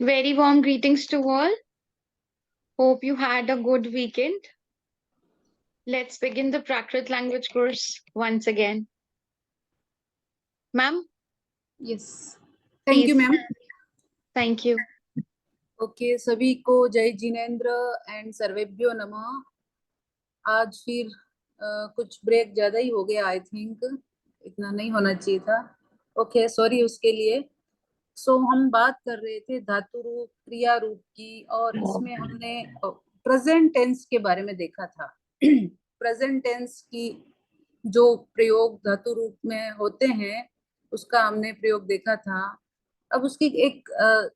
Very warm greetings to all. Hope you had a good weekend. Let's begin the Prakrit language course once again. Ma'am, yes, thank you please. Ma'am. Thank you. Okay, सभी को जय Jinendra and सर्वेभ्यो नमः. आज फिर कुछ break ज्यादा ही हो गया, आई थिंक इतना नहीं होना चाहिए था. ओके, सॉरी उसके लिए. सो हम बात कर रहे थे धातु रूप, क्रिया रूप की, और इसमें हमने प्रेजेंट टेंस के बारे में देखा था. प्रेजेंट टेंस की जो प्रयोग धातु रूप में होते हैं उसका हमने प्रयोग देखा था. अब उसकी एक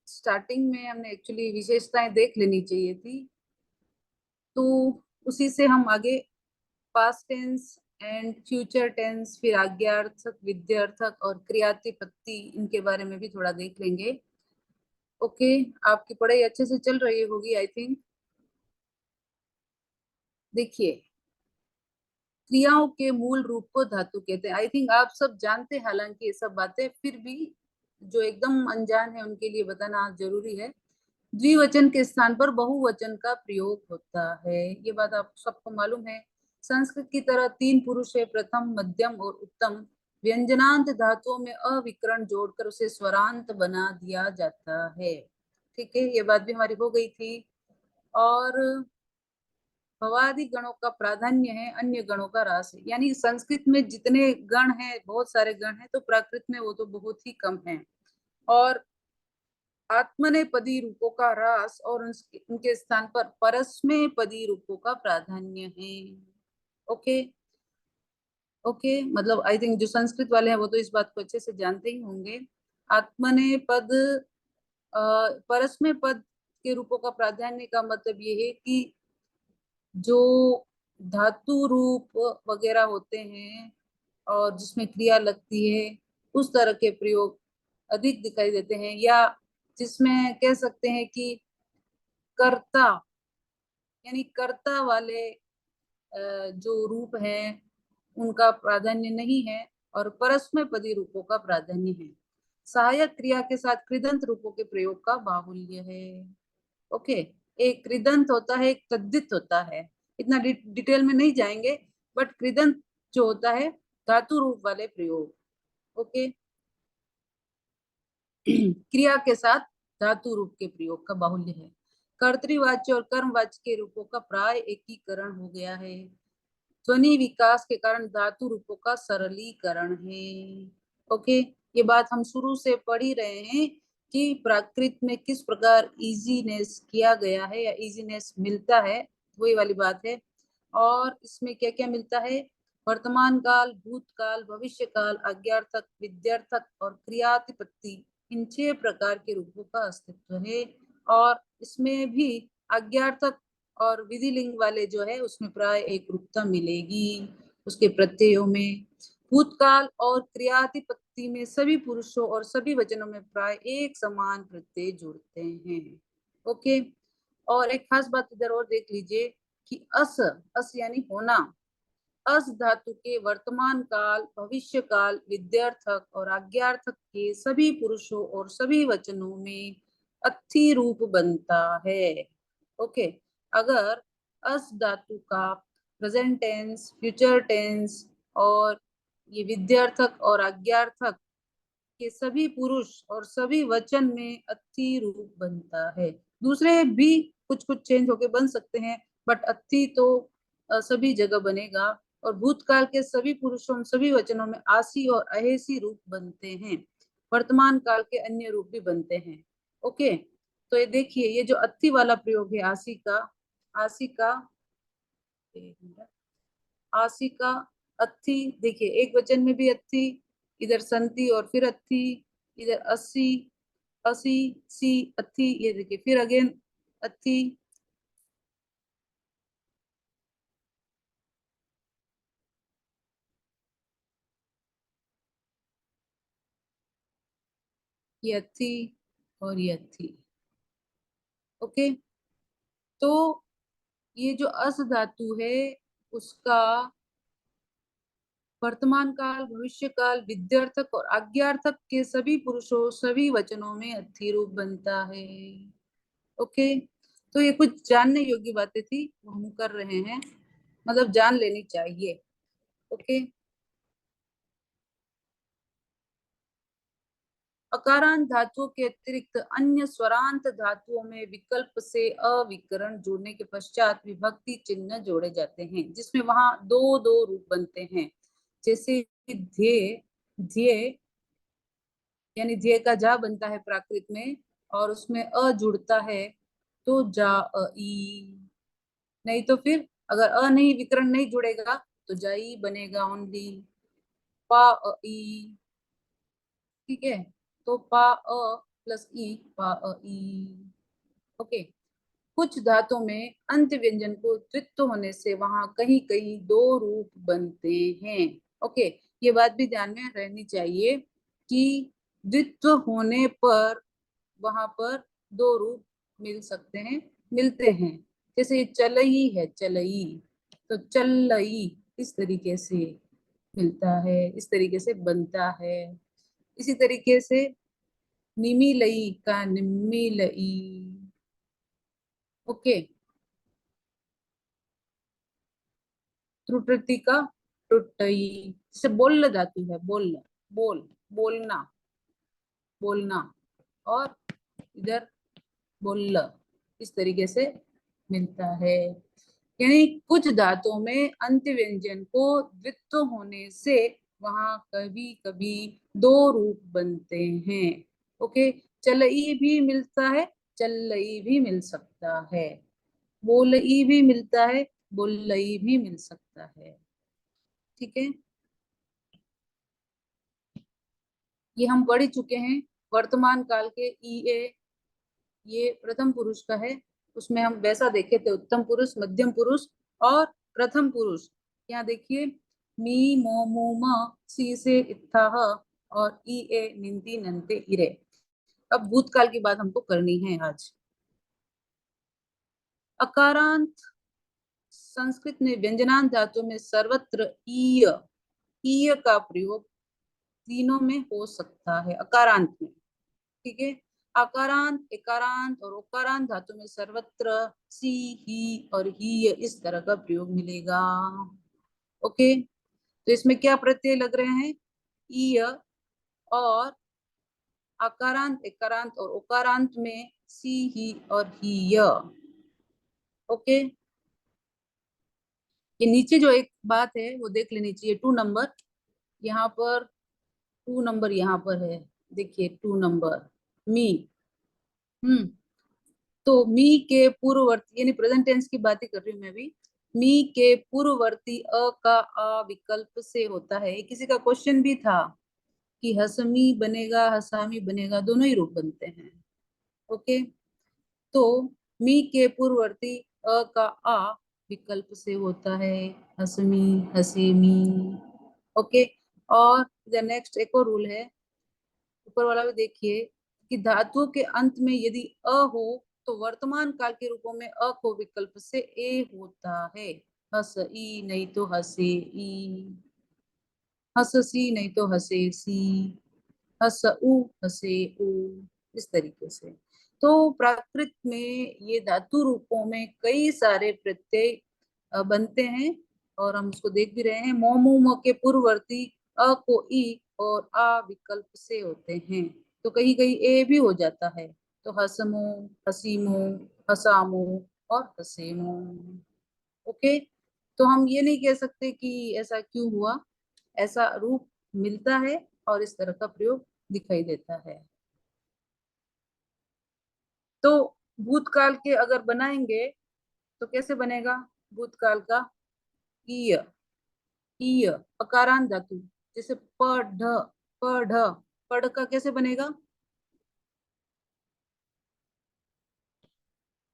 स्टार्टिंग में हमने एक्चुअली विशेषताएं देख लेनी चाहिए थी, तो उसी से हम आगे past tense and future tense, फिर आज्ञार्थक, विध्यर्थक और क्रियातिपत्ति, इनके बारे में भी थोड़ा देख लेंगे. ओके, आपकी पढ़ाई अच्छे से चल रही होगी आई थिंक. देखिए, क्रियाओं के मूल रूप को धातु कहते हैं. आई थिंक आप सब जानते हैं, हालांकि ये सब बातें फिर भी जो एकदम अनजान है उनके लिए बताना जरूरी है. द्विवचन के स्थान पर बहुवचन का प्रयोग होता है, ये बात आप सबको मालूम है. संस्कृत की तरह तीन पुरुष है, प्रथम, मध्यम और उत्तम. व्यंजनांत धातुओं में अविकरण जोड़कर उसे स्वरांत बना दिया जाता है. ठीक है, ये बात भी हमारी हो गई थी. और भवादि गणों का प्राधान्य है, अन्य गणों का ह्रास है. यानी संस्कृत में जितने गण हैं, बहुत सारे गण हैं, तो प्राकृत में वो तो बहुत ही कम है. और आत्मनेपदी रूपों का ह्रास और उनके स्थान पर परस्मैपदी रूपों का प्राधान्य है. ओके ओके, मतलब आई थिंक जो संस्कृत वाले हैं वो तो इस बात को अच्छे से जानते ही होंगे. आत्मनेपद परस्मय पद के रूपों का प्राधान्य का मतलब ये है कि जो धातु रूप वगैरह होते हैं और जिसमें क्रिया लगती है, उस तरह के प्रयोग अधिक दिखाई देते हैं. या जिसमें कह सकते हैं कि कर्ता, यानी कर्ता वाले जो रूप हैं उनका प्राधान्य नहीं है, और परस्मैपदी रूपों का प्राधान्य है. सहायक क्रिया के साथ कृदंत रूपों के प्रयोग का बाहुल्य है. ओके, एक कृदंत होता है, एक तद्धित होता है. इतना डिटेल में नहीं जाएंगे, बट कृदंत जो होता है धातु रूप वाले प्रयोग. ओके, क्रिया के साथ धातु रूप के प्रयोग का बाहुल्य है. कर्तृवाच्य और कर्मवाच्य के रूपों का प्राय एकीकरण हो गया है. ध्वनि विकास के कारण धातु रूपों का सरलीकरण है. ओके, ये बात हम शुरू से पढ़ ही रहे हैं कि प्राकृत में किस प्रकार इजीनेस किया गया है या इजीनेस मिलता है, वही वाली बात है. और इसमें क्या क्या मिलता है? वर्तमान काल, भूतकाल, भविष्य काल, आज्ञार्थक, विध्यर्थक और क्रियातिपत्ति, इन 6 प्रकार के रूपों का अस्तित्व है. और इसमें भी आज्ञार्थक और विधिलिंग वाले जो है उसमें प्राय एक रूपता मिलेगी उसके प्रत्ययों में. भूतकाल और क्रियातिपत्ति में सभी पुरुषों और सभी वचनों में प्राय एक समान प्रत्यय जुड़ते हैं. ओके, और एक खास बात इधर और देख लीजिए कि अस यानी होना, अस धातु के वर्तमान काल, भविष्य काल, विध्यर्थक और आज्ञार्थक के सभी पुरुषों और सभी वचनों में अत्थि रूप बनता है. ओके, अगर अस धातु का प्रेजेंट टेंस, फ्यूचर टेंस और ये विध्यर्थक और आज्ञार्थक के सभी पुरुष और सभी वचन में अत्थि रूप बनता है. दूसरे भी कुछ कुछ चेंज होके बन सकते हैं, बट अत्थि तो सभी जगह बनेगा. और भूतकाल के सभी पुरुषों, सभी वचनों में आसी और अहेसी रूप बनते हैं. वर्तमान काल के अन्य रूप भी बनते हैं. ओके, तो ये देखिए, ये जो अत्थि वाला प्रयोग है आसी का, आसी का, आसी का, अत्थि. देखिए, एक वचन में भी अत्थि, इधर संति और फिर अत्थि, इधर अस्सी, असी, सी, अत्थि. ये देखिए, फिर अगेन अत्थि. ये अत्थि और ये अत्थि. ओके, तो ये जो अस धातु है उसका वर्तमान काल, भविष्य काल, विद्यार्थक और आज्ञार्थक के सभी पुरुषों सभी वचनों में अर्थी रूप बनता है। ओके, तो ये कुछ जानने योग्य बातें थी, वो हम कर रहे हैं, मतलब जान लेनी चाहिए। ओके, अकारांत धातुओं के अतिरिक्त अन्य स्वरांत धातुओं में विकल्प से अविकरण जोड़ने के पश्चात विभक्ति चिन्ह जोड़े जाते हैं, जिसमें वहां दो दो रूप बनते हैं। जैसे ध्येय, ध्येय यानी ध्येय का जा बनता है प्राकृत में, और उसमें अ जुड़ता है तो जा अ ई। नहीं तो फिर अगर अ नहीं, विकरण नहीं जुड़ेगा तो जाई बनेगा ओनली। पा अ ई, ठीक है, तो पा अ प्लस ई, पा अ ई। ओके, कुछ धातुओं में अंत व्यंजन को द्वित्व होने से वहां कहीं कहीं दो रूप बनते हैं। ओके, ये बात भी ध्यान में रहनी चाहिए कि द्वित्व होने पर वहां पर दो रूप मिल सकते हैं, मिलते हैं। जैसे ये चलई है, चलई, तो चलई इस तरीके से मिलता है, इस तरीके से बनता है। इसी तरीके से निमी लई का निम्मी लई। ओके, त्रुटि का टुटई। जैसे बोल धातु है, बोल, बोल, बोलना, बोलना, और इधर बोल, इस तरीके से मिलता है। यानी कुछ धातुओं में अंत व्यंजन को द्वित्व होने से वहां कभी कभी दो रूप बनते हैं। ओके, चलई भी मिलता है, चलई भी मिल सकता है, बोलई भी मिलता है, बोलई भी मिल सकता है। ठीक है, ये हम पढ़ ही चुके हैं। वर्तमान काल के ई ए, ये प्रथम पुरुष का है, उसमें हम वैसा देखे थे, उत्तम पुरुष, मध्यम पुरुष और प्रथम पुरुष। यहाँ देखिए, मी मो मू म, सी से इत्थाह, और ई ए निंती नंते इरे। अब भूतकाल की बात हमको करनी है आज। अकारांत संस्कृत में व्यंजनांत धातु में सर्वत्र ईय, ईय का प्रयोग तीनों में हो सकता है अकारांत में। ठीक है, अकारांत, एकारांत और ओकारांत धातु में सर्वत्र सी, ही और ही इस तरह का प्रयोग मिलेगा। ओके, तो इसमें क्या प्रत्यय लग रहे हैं? ईय, और अकारांत, एकारांत और ओकारांत में सी, ही और ही य। ओके, ये नीचे जो एक बात है वो देख लेनी चाहिए, 2 नंबर यहाँ पर, 2 नंबर यहाँ पर है, देखिए 2 नंबर मी। हम्म, तो मी के पूर्ववर्ती, यानी प्रेजेंट टेंस की बात ही कर रही हूँ मैं भी। मी के पूर्ववर्ती अ का आ विकल्प से होता है। किसी का क्वेश्चन भी था कि हसमी बनेगा, हसामी बनेगा, दोनों ही रूप बनते हैं। ओके, तो मी के पूर्ववर्ती अ का आ विकल्प से होता है हसमी, हसेमी। ओके, और द नेक्स्ट एक और रूल है, ऊपर वाला भी देखिए, कि धातुओं के अंत में यदि अ हो तो वर्तमान काल के रूपों में अ को विकल्प से ए होता है। हस ई नहीं तो हसे ई, हससी नहीं तो हसे सी, हस उ हसे उ, इस तरीके से। तो प्राकृत में ये धातु रूपों में कई सारे प्रत्यय बनते हैं, और हम उसको देख भी रहे हैं। मो मू म के पूर्ववर्ती अ को ई और आ विकल्प से होते हैं, तो कहीं कहीं ए भी हो जाता है, तो हसमो, हसीमो, हसामो और हसेमो। ओके, तो हम ये नहीं कह सकते कि ऐसा क्यों हुआ, ऐसा रूप मिलता है और इस तरह का प्रयोग दिखाई देता है। तो भूतकाल के अगर बनाएंगे तो कैसे बनेगा भूतकाल का? ईय, ईय अकारांत धातु, जैसे पढ़, पढ़, पढ़ का कैसे बनेगा?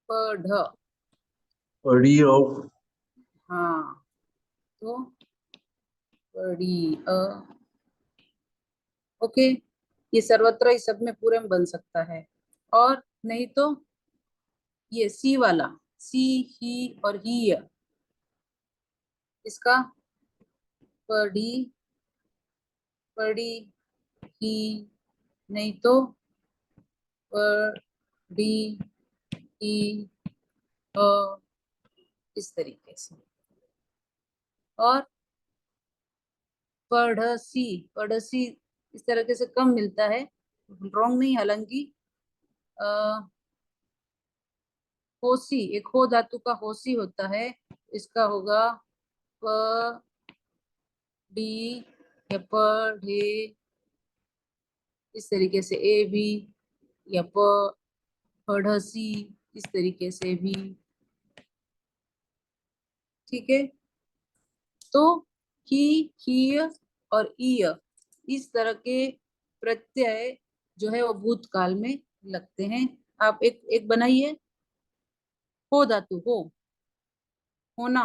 पढ़, पढ़ी हो। हाँ, तो पढ़ी अ। ओके, ये सर्वत्र इस सब में पूरे में बन सकता है, और नहीं तो ये सी वाला, सी, ही और ही, इसका पढ़ी पढ़ी ही, नहीं तो पढ़ी ही, इस तरीके से। और पढ़सी, पढ़सी इस तरीके से कम मिलता है, रॉन्ग नहीं। हालांकि होसी, एक हो धातु का होसी होता है, इसका होगा प डी या पढ़े, इस तरीके से ए भी, या पढ़सी इस तरीके से भी। ठीक है, तो ही और ईय इस तरह के प्रत्यय जो है वो भूतकाल में लगते हैं। आप एक एक बनाइए। हो धातु, हो, होना।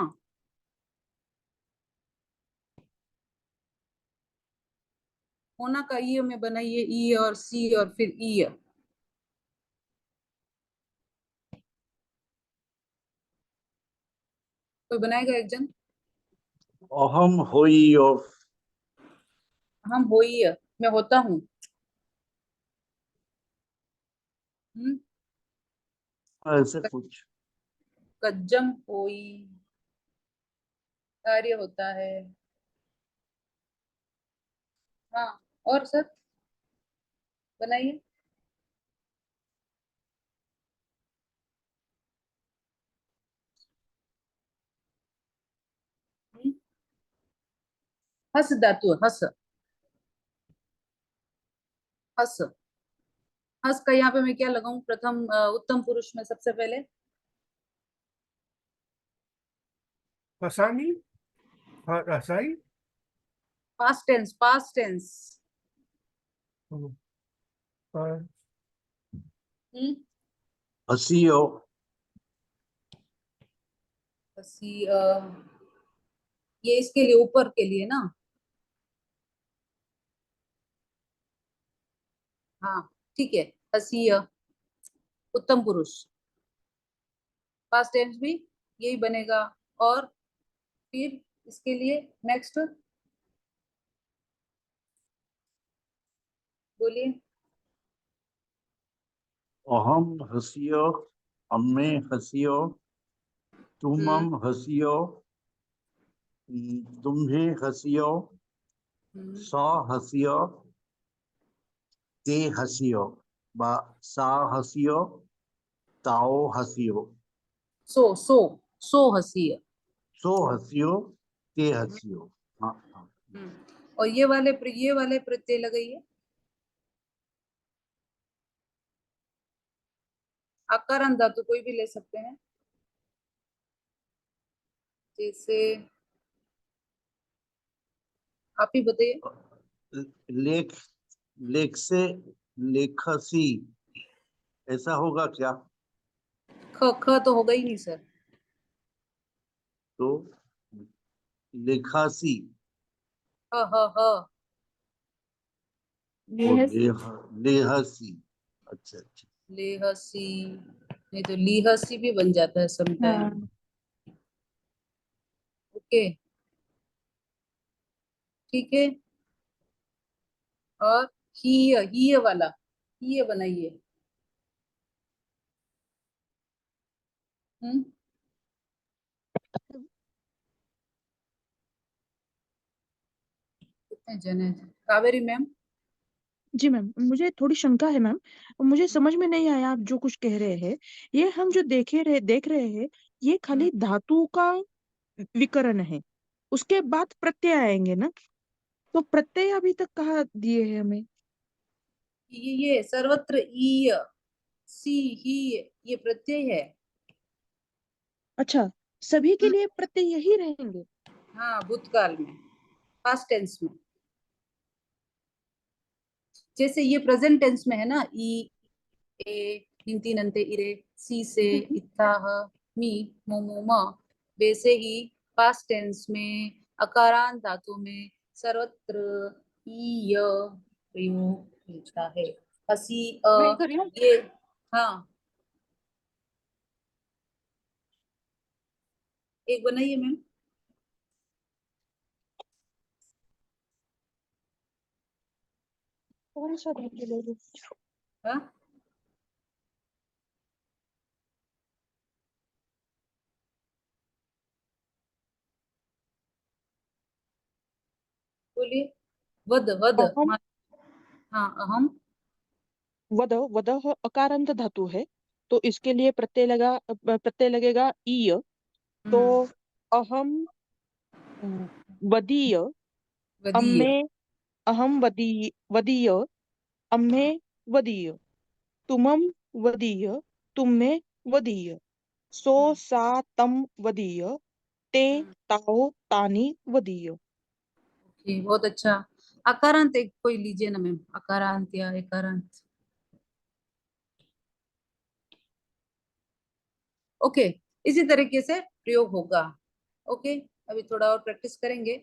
होना का ईय में बनाइए, ई और सी और फिर ईय। कोई बनाएगा एक जन? अहम होइयो। हम होइय, मैं होता हूँ। ऐसे कुछ। कज्जम होई, कार्य होता है। हाँ, और सर बनाइए। हस धातु है, हस, हस। हस का यहाँ पे मैं क्या लगाऊं प्रथम उत्तम पुरुष में सबसे पहले? हसानी, हसाई। Past tense, past tense. और हसियो। हसी, ये इसके लिए, ऊपर के लिए ना। हाँ, ठीक है। हसी उत्तम पुरुष, पास्ट टेंस भी यही बनेगा। और फिर इसके लिए नेक्स्ट बोलिए। अहम हसियो, अम्मे हसियो, तुमम हसियो, तुम्हें हसियो, सा हसियो, ते हसियो, बा सा हसियो, ताओ हसियो, सो, सो, सो हसी। सो हसियो, ते हसियो। हाँ हाँ। और ये वाले प्रत्यय लगाइए। आकारांत धातु कोई भी ले सकते हैं, जैसे आप ही बताइए। लेख, लेख से लेखसी, ऐसा होगा क्या? ख, ख तो होगा ही नहीं सर। तो लेखासी ह, ह, ह। और लेहसी। अच्छा अच्छा। लेहसी, नहीं तो लीहसी भी बन जाता है समटाइम। ओके, ठीक है। और ही वाला, ही बनाइए। हम्म, कितने जने? कावेरी मैम। जी मैम, मुझे थोड़ी शंका है मैम। मुझे समझ में नहीं आया आप जो कुछ कह रहे हैं। ये हम जो देख रहे हैं, ये खाली धातु का विकर्ण है। उसके बाद प्रत्यय आएंगे ना? तो प्रत्यय अभी तक कहाँ दिए हैं हमें? ये सर्वत्र ई, सी, ही, ये प्रत्यय है। अच्छा, सभी के लिए प्रत्यय यही रहेंगे? हाँ, भूतकाल में, पास्ट टेंस में। जैसे ये प्रेजेंट टेंस में है ना, ई, ए, हिंती नंते इरे, सी से, इत्थाह, मी, मोमो, म। वैसे ही पास्ट टेंस में अकारांत धातु में सर्वत्र ई, प्रयोग होता है। हसी, मैं कर रही हूँ। ये। हाँ, एक बनाइए मैम। कौन सा धातु ले लो? हाँ? बोलिए। वद वद अहम हाँ अहम। वदह अकारांत धातु है, तो इसके लिए प्रत्यय लगेगा ईय। तो अहम वदीय, वदीय। अम्मे अहम वदीय, अम्मे वदीय, तुमम वदीय, तुम्मे वदीय, सो सा तम वदीय, ते ताओ तानी वदीय। ओके, बहुत अच्छा। अकारांत एक कोई लीजिए ना मैम, अकारांत या एकारांत। ओके, इसी तरीके से प्रयोग होगा। ओके, अभी थोड़ा और प्रैक्टिस करेंगे।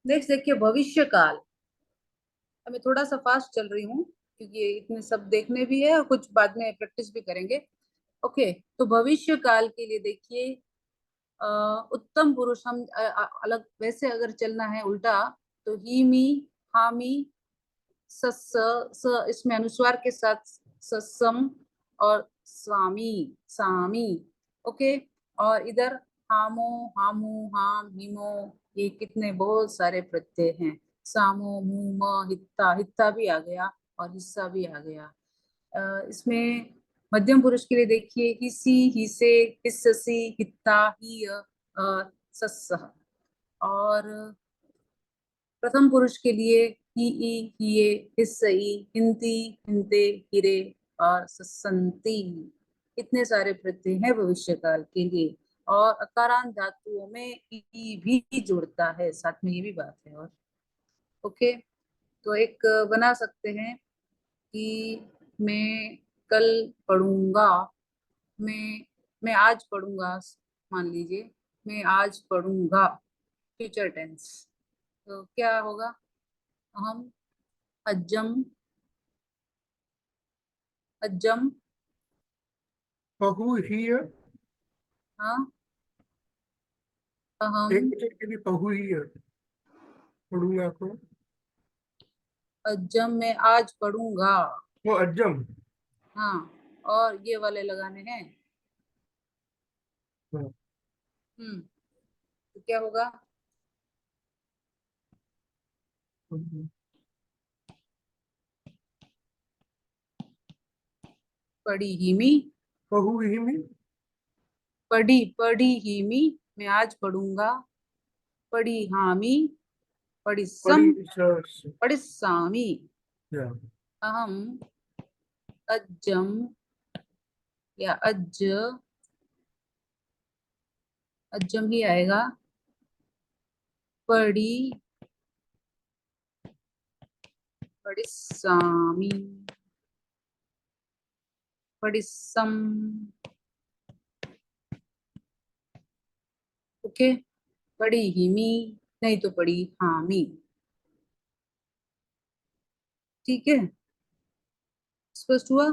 नेक्स्ट देखिए भविष्य काल। मैं थोड़ा सा फास्ट चल रही हूँ क्योंकि इतने सब देखने भी है और कुछ बाद में प्रैक्टिस भी करेंगे। ओके, तो भविष्य काल के लिए देखिए उत्तम पुरुष हम अलग वैसे अगर चलना है उल्टा तो ही मी, हा मी, स इसमें अनुस्वार के साथ ससम और स्वामी सामी। ओके, और इधर हामो, हामू, हाम, हिमो, ये कितने बहुत सारे प्रत्यय हैं। सामो, मुम, हित्ता, हित्ता भी आ गया और हिस्सा भी आ गया। इसमें मध्यम पुरुष के लिए देखिए हिसी, हिसे, हिस्ससी, हित्ता, हिय, सस्सह। और प्रथम पुरुष के लिए ही, हिये, हिस्सई, हिंती, हिंते, हिरे और ससंती। इतने सारे प्रत्यय हैं भविष्य काल के लिए। और अकारांत धातुओं में ई भी जुड़ता है साथ में, ये भी बात है। और ओके, तो एक बना सकते हैं कि मैं कल पढ़ूंगा, मैं आज पढ़ूंगा, मान लीजिए मैं आज पढ़ूंगा, फ्यूचर टेंस। तो क्या होगा? हम अज्जम, अज्जम, बहुहीय, हाँ, अहम, एक वचन के लिए बहुहीय पढ़ूंगा को, अज्जम मैं आज पढ़ूंगा। वो अज्जम। हाँ, और ये वाले लगाने हैं। हाँ, तो क्या होगा? पढ़ी ही मी, बहुहीय में पढ़ी ही मी, मैं आज पढ़ूंगा। पढ़ी हामी, पढ़ी बड़ी सम, स- पढ़ी सामी। या, अहम अज्जम या अज्जम ही आएगा। पढ़ी, पढ़ी सामी, पढ़ी सम। ओके, पढ़ी हिमी, नहीं तो पढ़ी हामी। ठीक है, स्पष्ट हुआ?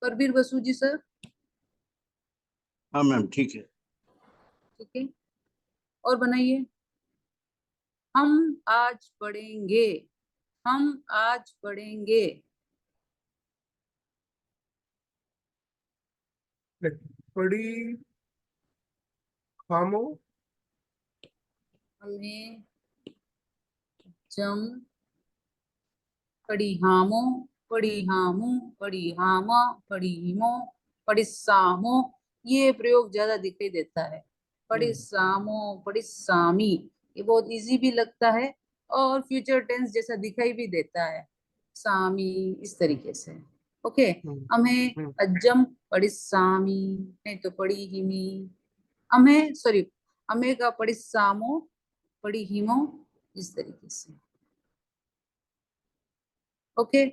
परवीर बसु जी सर। हाँ मैम ठीक है। ठीक है, और बनाइए। हम आज पढ़ेंगे, हम आज पढ़ेंगे। बड़ी खामो, हमें जम, पढ़ी हामो, पढ़ी हामू, पढ़ी हामा, पढ़ी हिमो, पढ़ी सामो। ये प्रयोग ज्यादा दिखाई देता है। पढ़ी सामो, पढ़ी सामी, ये बहुत इजी भी लगता है और फ्यूचर टेंस जैसा दिखाई भी देता है, सामी, इस तरीके से। ओके, हमें अज्जम, पढ़ी सामी, नहीं तो पढ़ी हिमी, हमें सॉरी, हमें का पढ़ी सामो, पढ़ी हिमो, इस तरीके से। ओके,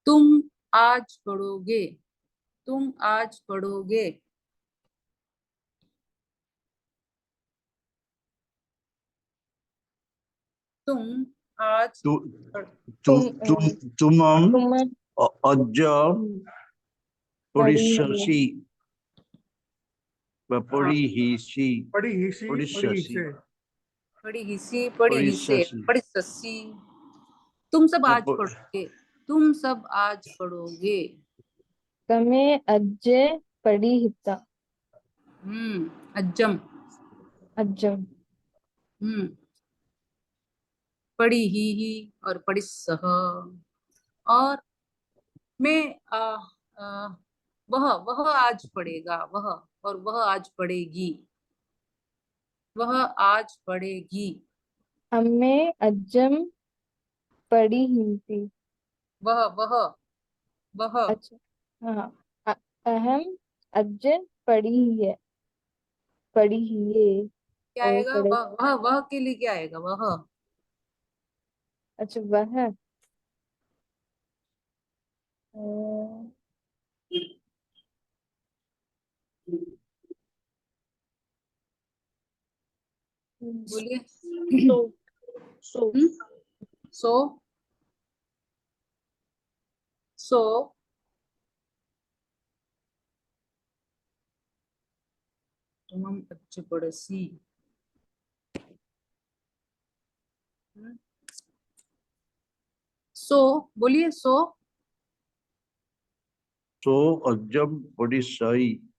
तुम आज पढ़ोगे, तुम आज पढ़ोगे। तुम आज तु पढ़, तुम तुम तुमम तुम अज्ज पड़िशसि व हाँ, पड़िहिसि बड़ी हिसी, बड़ी पड़िशसि। हिस्से। पढ़ी हिसी, पढ़ी हिसे, पढ़िससि। पढ़ी ससी। तुम सब आज प- पढ़ोगे, तुम सब आज पढ़ोगे। તમે અજ્જે પડી હતા. अज्जम। અજ્જમ. पढ़ी ही और पढ़ी सह। और मैं आ, वह आज पढ़ेगा, वह, और वह आज पढ़ेगी, वह आज पढ़ेगी। અમે અજ્જમ પડી હતી. वह अच्छा. हाँ. अहम अज्जे पड़ी है. पड़ी ही है. क्या और आएगा? पड़े. वह के लिए क्या आएगा? वह। अच्छा वह. अ, बोलिए। सो सो हम्म, सो सो तुम अच्छे पड़ोसी। सो बोलिए। सो सो अज्जम पढ़िसई।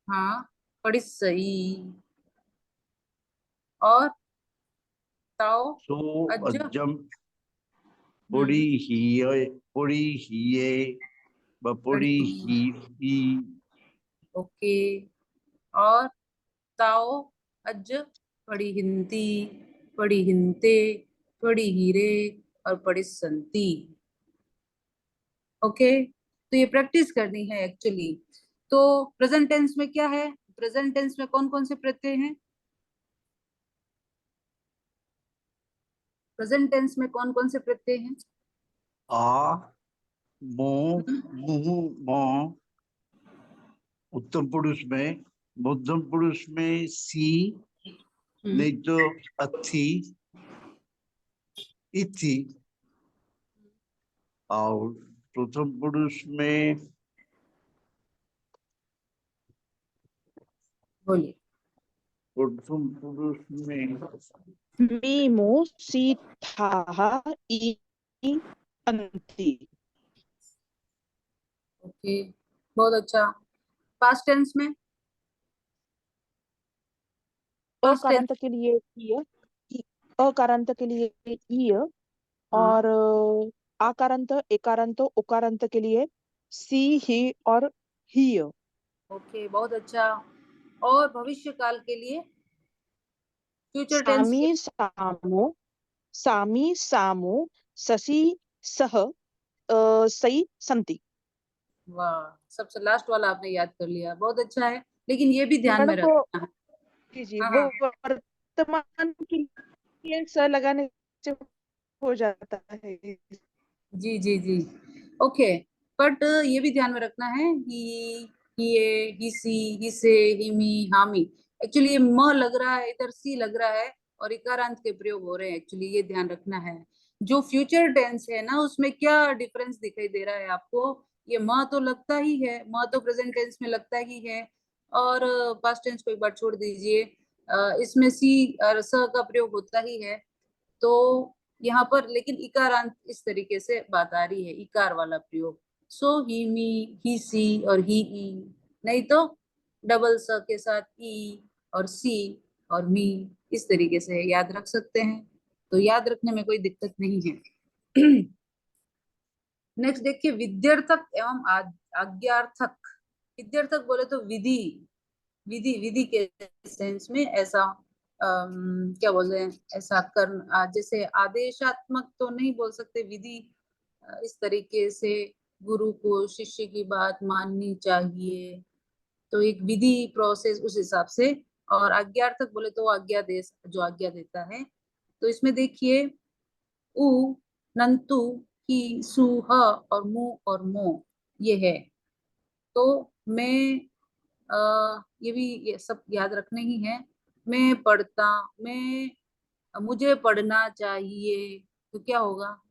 हाँ, पड़ी सही। और ताओ सो अज। अज्जम हम्म, पढ़िहिए पड़ी। पढ़िही। ओके। और ताओ अज पड़ी हिंदी, पड़ी हिंते, पड़ी हीरे, और पड़ी संती। ओके, तो ये प्रैक्टिस करनी है एक्चुअली। तो प्रेजेंट टेंस में क्या है? प्रेजेंट टेंस में कौन कौन से प्रत्यय हैं? प्रेजेंट टेंस में कौन कौन से प्रत्यय हैं? आ मो हम्म, मुहु मो। उत्तम पुरुष में, मध्यम पुरुष में सी, नहीं तो अथी, इथी। और प्रथम पुरुष में बोलिए। प्रथम पुरुष में मीमो सीथाः इ अन्ति. ओके, बहुत अच्छा। पास्ट टेंस में? Past tense. अकारांत के लिए य, अकारांत के लिए य, हाँ, और आकारांत, एकारांत, उकारांत के लिए सी, ही और ही. ओके, बहुत अच्छा। और भविष्य काल के लिए फ्यूचर टेंस सामी के? सामो, सामी सामो, ससी सह, सई संति. वाह, सबसे लास्ट वाला आपने याद कर लिया, बहुत अच्छा है। लेकिन ये भी ध्यान में मैडम वो, रखना है। जी जी, हाँ वो हाँ। वर्तमान के लिए स लगाने से हो जाता है. जी जी जी। ओके, बट ये भी ध्यान में रखना है कि ये, हिसी, हिसे, हिमी, हामी। एक्चुअली ये म लग रहा है, इधर सी लग रहा है, और इकारांत के प्रयोग हो रहे हैं। एक्चुअली ये ध्यान रखना है। जो फ्यूचर टेंस है ना, उसमें क्या डिफरेंस दिखाई दे रहा है आपको? ये म तो लगता ही है, म तो प्रेजेंट टेंस में लगता ही है। और पास्ट टेंस को एक बार छोड़ दीजिए, इसमें सी और स का प्रयोग होता ही है। तो यहाँ पर लेकिन इकारांत इस तरीके से बात आ रही है, इकार वाला प्रयोग। सो, ही, मी, ही, सी और ही, ई। नहीं तो डबल स के साथ ई और सी और मी, इस तरीके से याद रख सकते हैं। तो याद रखने में कोई दिक्कत नहीं है। नेक्स्ट देखिए, विद्यार्थक एवं आज्ञार्थक। विद्यार्थक बोले तो विधि, विधि विधि के सेंस में ऐसा, क्या बोलते हैं, ऐसा कर, जैसे आदेशात्मक तो नहीं बोल सकते, विधि, इस तरीके से गुरु को शिष्य की बात माननी चाहिए, तो एक विधि प्रोसेस उस हिसाब से। और आज्ञार्थक बोले तो आज्ञा दे, जो आज्ञा देता है। तो इसमें देखिए, उ, नंतु, ही, सु, ह और मु और मो, ये है। तो मैं, ये भी, ये सब याद रखने ही है। मैं पढ़ता, मैं, मुझे पढ़ना चाहिए, तो क्या होगा?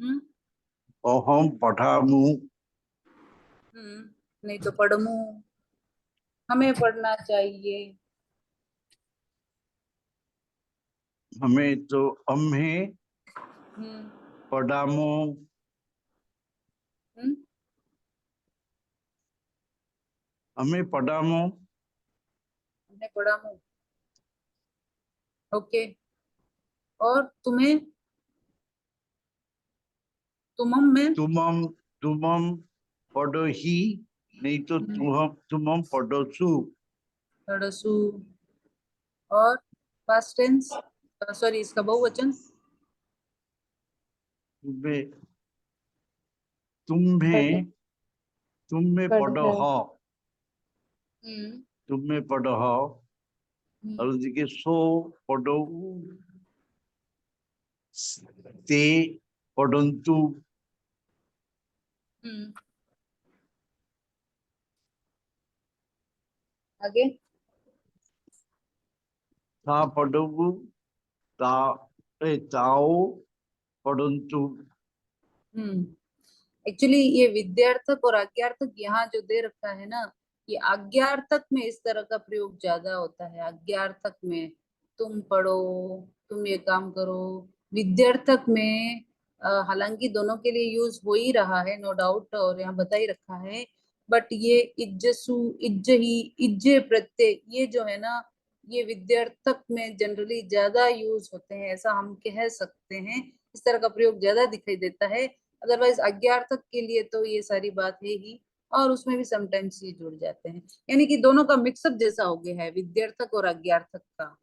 हम्म अहम पठामु। हम्म नहीं तो पढ़मू, हमें पढ़ना चाहिए। हमें तो हमें हम्म पढ़ामो, हम्म हमें पढ़ामो, हमें पढ़ामू। ओके। और तुम्हें, तुमम में तुमम तुमम पढ़ो ही, नहीं तो तुमम पढ़ोसु। पढ़सू। और पास्ट टेंस, सॉरी इसका बहुवचन। तुम्हें पढ़ तुम्हें तुम्हें पढ़ पढ़ो हो, हम्म तुम्हें पढ़ो हो, और देखिए सो पढ़ो, ते पढ़ंतु, हम्म आगे। ता पढ़ो, ता ताओ पढ़ंतु। एक्चुअली ये विद्यार्थक और आज्ञार्थक यहाँ जो दे रखा है ना, ये आज्ञार्थक में इस तरह का प्रयोग ज्यादा होता है। आज्ञार्थक में तुम पढ़ो, तुम ये काम करो। विद्यार्थक में हालांकि दोनों के लिए यूज हो ही रहा है, नो डाउट, और यहाँ बता ही रखा है। बट ये इज्जसु, इज्जही, इज्जे प्रत्यय, ये जो है ना, ये विद्यार्थक में जनरली ज्यादा यूज होते हैं, ऐसा हम कह सकते हैं। इस तरह का प्रयोग ज्यादा दिखाई देता है। अदरवाइज आज्ञार्थक के लिए तो ये सारी बात है ही, और उसमें भी समटाइम्स ये जुड़ जाते हैं। यानी कि दोनों का मिक्सअप जैसा हो गया है, विद्यार्थक और आज्ञार्थक का।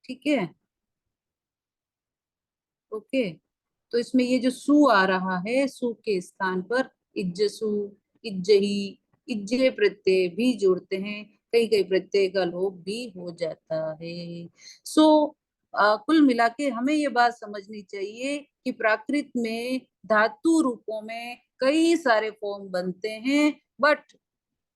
ठीक है, ओके। तो इसमें ये जो सु आ रहा है, सु के स्थान पर इज्जसु, इज्जही, इज्जे प्रत्यय भी जोड़ते हैं। कई कई प्रत्यय का लोप भी हो जाता है। सो कुल मिला के हमें ये बात समझनी चाहिए कि प्राकृत में धातु रूपों में कई सारे फॉर्म बनते हैं, बट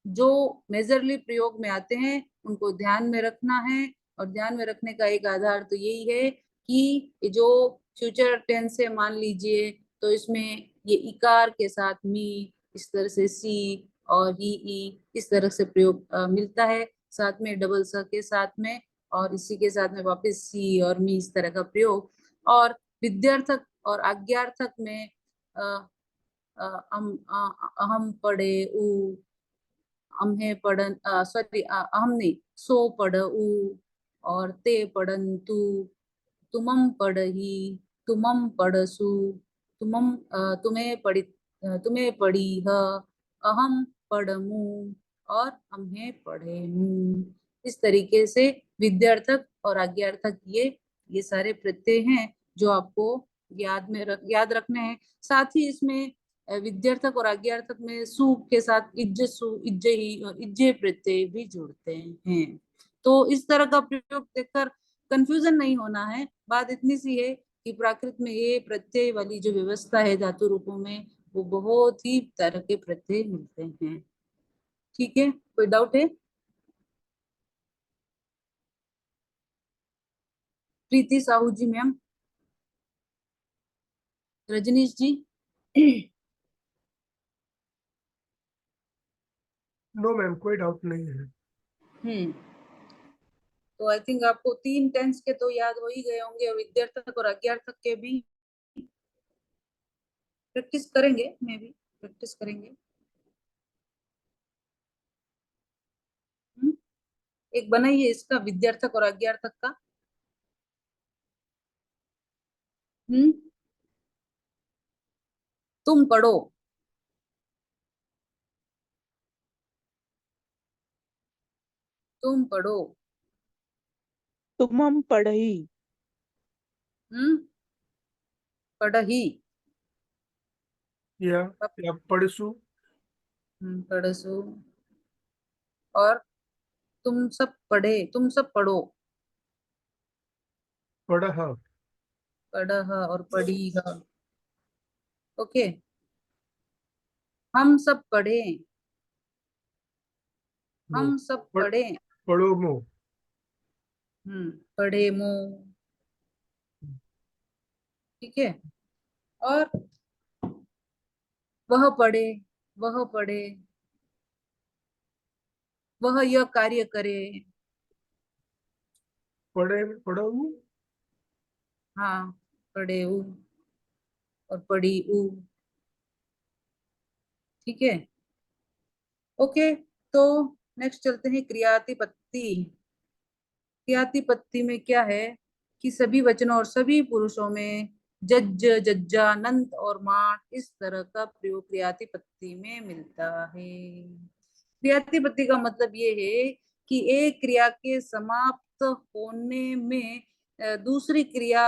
जो मेजरली प्रयोग में आते हैं उनको ध्यान में रखना है। और ध्यान में रखने का एक आधार तो यही है कि ये जो फ्यूचर टेंस है, मान लीजिए, तो इसमें ये इकार के साथ मी, इस तरह से सी और ही ई, इस तरह से प्रयोग मिलता है। साथ में डबल स के साथ में, और इसी के साथ में वापस सी और मी, इस तरह का प्रयोग। और विद्यार्थक और आज्ञार्थक में अ, हम पढ़े उ, अम्हे पढ़न, सॉरी अहम नहीं, सो पढ़ऊ, और ते पढ़न्तु, तुमम पढ़ही, तुमम पढ़सु, तुम्हें पढ़ी, तुम्हें पढ़ीह, अहम पढ़मु, और अम्हे पढ़ेमु। इस तरीके से विद्यार्थक और आज्ञार्थक ये सारे प्रत्यय हैं जो आपको याद रखने हैं। साथ ही इसमें विद्यार्थक और आज्ञार्थक में सु के साथ इज्जसु, इज्जही और इज्जे प्रत्यय भी जुड़ते हैं। तो इस तरह का प्रयोग देखकर कंफ्यूजन नहीं होना है। बात इतनी सी है कि प्राकृत में ये प्रत्यय वाली जो व्यवस्था है धातु रूपों में, वो बहुत ही तरह के प्रत्यय मिलते हैं। ठीक है, कोई डाउट है? प्रीति साहू जी मैम, रजनीश जी। नो मैम, कोई डाउट नहीं है। हम्म तो आई थिंक आपको 3 टेंस के तो याद हो ही गए होंगे, और विद्यार्थक और आज्ञार्थक के भी प्रैक्टिस करेंगे, मैं भी प्रैक्टिस करेंगे। एक बनाइए इसका, विद्यार्थक और आज्ञार्थक का। हम्म तुम पढ़ो, तुम पढ़ो। तुमम पढ़ई, हम्म पढ़ही, या या पढ़सु, पढ़सु। और तुम सब पढ़े, तुम सब पढ़ो। पढ़ह, पढ़ह और पढ़ीह। ओके। हम सब पढ़े, मो, हम सब पढ़, पढ़े। पढ़ो मो, पढ़े मो। ठीक है। और वह पढ़े, वह पढ़े। वह यह कार्य करे। पढ़े पढ़ू हाँ, पढ़े ऊ और पढ़ी ऊ। ठीक है, ओके। तो नेक्स्ट चलते हैं क्रियातिपत्ति। क्रियातिपत्ति में क्या है कि सभी वचनों और सभी पुरुषों में जज, जज्जा, नंत और माण इस तरह का प्रयोग क्रियातिपत्ति में मिलता है। क्रियातिपत्ति का मतलब ये है कि एक क्रिया के समाप्त होने में दूसरी क्रिया